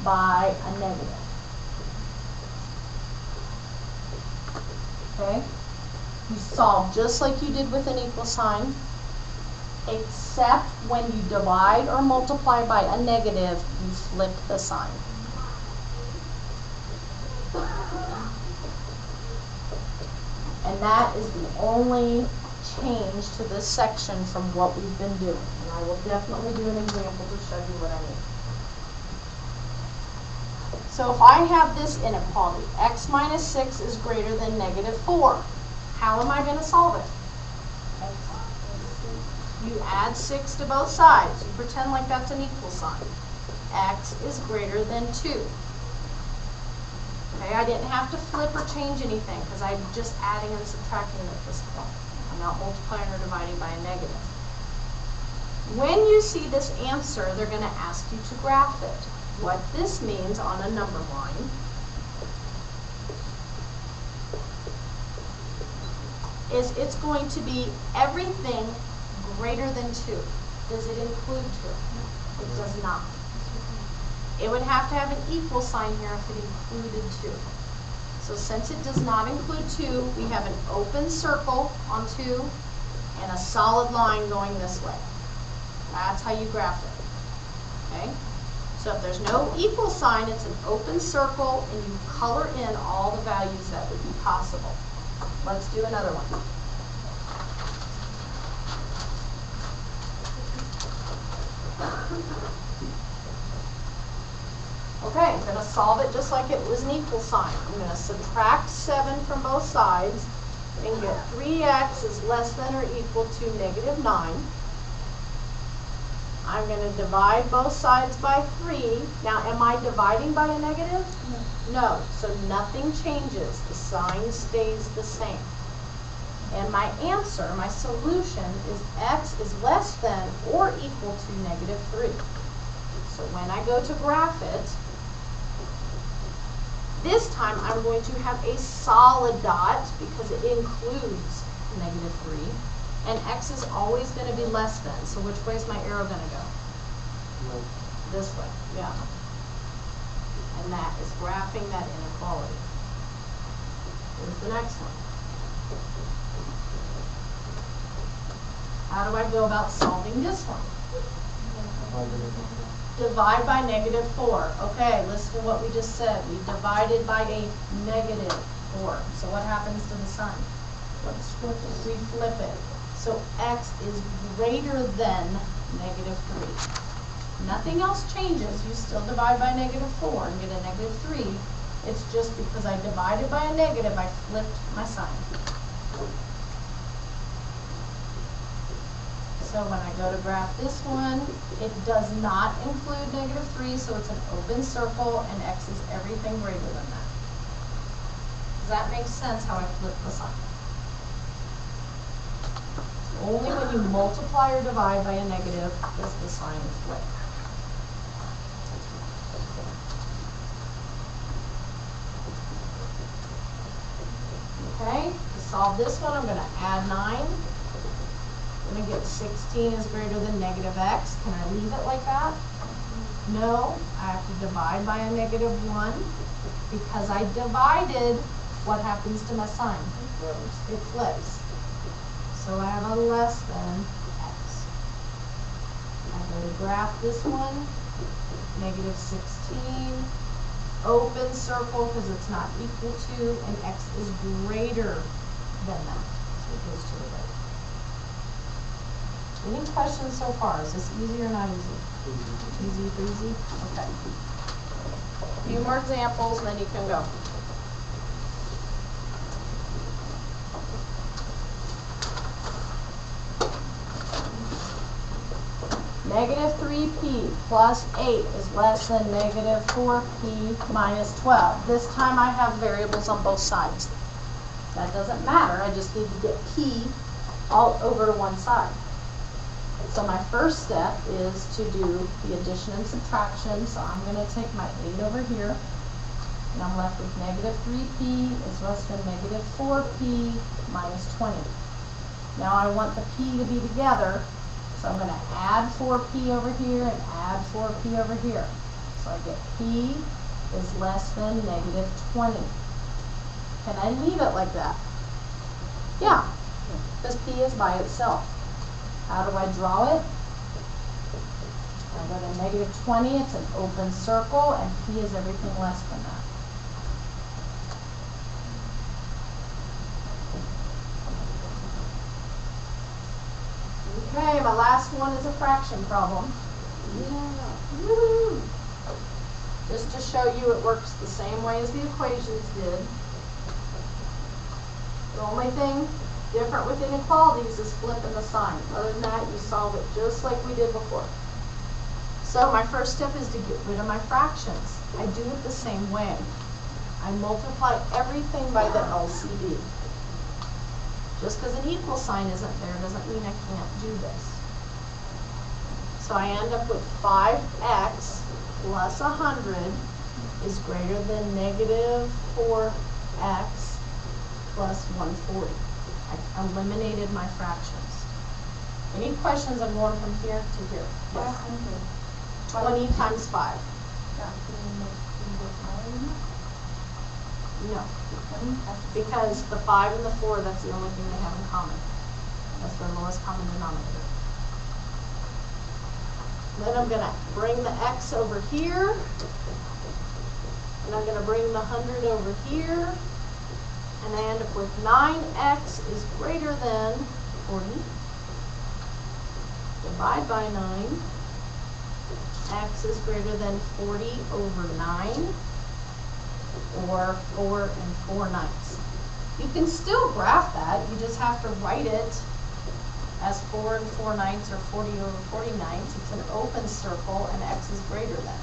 by a negative. Okay? You solve just like you did with an equal sign, except when you divide or multiply by a negative, you flip the sign. And that is the only change to this section from what we've been doing. And I will definitely do an example to show you what I mean. So if I have this inequality, x minus 6 is greater than negative 4, how am I going to solve it? You add 6 to both sides. You pretend like that's an equal sign. X is greater than 2. Okay, I didn't have to flip or change anything because I'm just adding and subtracting at this point. I'm not multiplying or dividing by a negative. When you see this answer, they're going to ask you to graph it. What this means on a number line is it's going to be everything greater than 2. Does it include 2? It does not. It would have to have an equal sign here if it included 2. So since it does not include 2, we have an open circle on 2 and a solid line going this way. That's how you graph it. Okay? So if there's no equal sign, it's an open circle and you color in all the values that would be possible. Let's do another one. Okay, I'm going to solve it just like it was an equal sign. I'm going to subtract 7 from both sides and get 3x is less than or equal to negative 9. I'm going to divide both sides by 3. Now, am I dividing by a negative? No. So nothing changes. The sign stays the same. And my answer, my solution, is x is less than or equal to negative 3. So when I go to graph it, this time I'm going to have a solid dot because it includes negative 3. And x is always going to be less than. So which way is my arrow going to go? No. This way, yeah. And that is graphing that inequality. Here's the next one. How do I go about solving this one? Divide by negative 4. Okay, listen to what we just said. We divided by a negative 4. So what happens to the sign? Let's flip it. We flip it. So x is greater than negative 3. Nothing else changes. You still divide by negative 4 and get a negative 3. It's just because I divided by a negative, I flipped my sign. So when I go to graph this one, it does not include negative 3, so it's an open circle, and x is everything greater than that. Does that make sense how I flip the sign? Only when you multiply or divide by a negative does the sign flip. Okay, to solve this one, I'm gonna add 9. I'm gonna get 16 is greater than negative x. Can I leave it like that? No, I have to divide by a -1 because I divided. What happens to my sign? It flips. So I have a less than x. I go to graph this one, -16, open circle because it's not equal to, and x is greater than that. So it goes to the right. Any questions so far? Is this easy or not easy? Easy breezy? Okay. A few more examples and then you can go. -3p plus 8 is less than -4p minus 12. This time I have variables on both sides. That doesn't matter, I just need to get p all over to one side. So my first step is to do the addition and subtraction. So I'm going to take my 8 over here, and I'm left with -3p is less than -4p minus 20. Now I want the p to be together, so I'm going to add 4p over here and add 4p over here. So I get p is less than -20. Can I leave it like that? Yeah, because p is by itself. How do I draw it? I go to -20, it's an open circle, and p is everything less than that. Okay, my last one is a fraction problem. Yeah. Woo-hoo. Just to show you it works the same way as the equations did. The only thing different with inequalities is flipping the sign. Other than that, you solve it just like we did before. So my first step is to get rid of my fractions. I do it the same way. I multiply everything by the LCD. Just because an equal sign isn't there doesn't mean I can't do this. So I end up with 5x plus 100 is greater than -4x plus 140. I eliminated my fractions. Any questions? I'm going from here to here. Yes. 20 times 5. No. Because the 5 and the 4, that's the only thing they have in common. That's their lowest common denominator. Then I'm going to bring the x over here. And I'm going to bring the 100 over here. And I end up with 9x is greater than 40. Divide by 9. X is greater than 40 over 9. Or 4 4/9. You can still graph that. You just have to write it as 4 4/9 or 40 over 49. It's an open circle and x is greater than.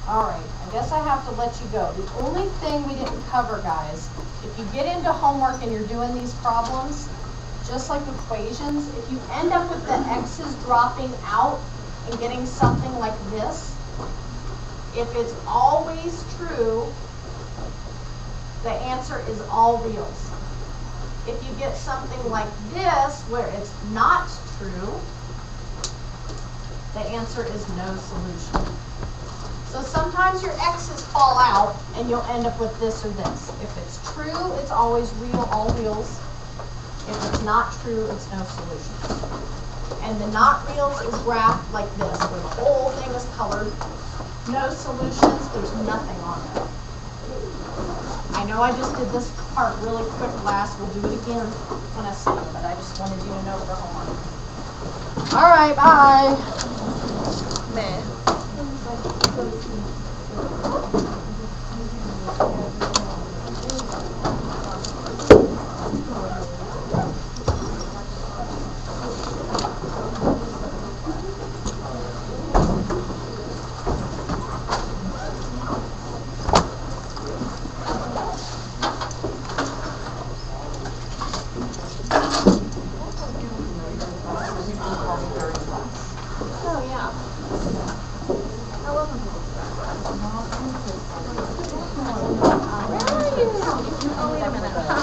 Alright, I guess I have to let you go. The only thing we didn't cover, guys, if you get into homework and you're doing these problems, just like equations, if you end up with the x's dropping out and getting something like this, if it's always true, the answer is all reals. If you get something like this, where it's not true, the answer is no solution. So sometimes your x's fall out and you'll end up with this or this. If it's true, it's always real, all reals. If it's not true, it's no solution. And the not reals is graphed like this, where the whole thing is colored. No solutions, there's nothing on there. I know I just did this part really quick last. We'll do it again when I see you, but I just wanted you to know for homework. All right, bye. Meh. Oh, yeah. I love when people do that. Where are you? Oh, wait a minute.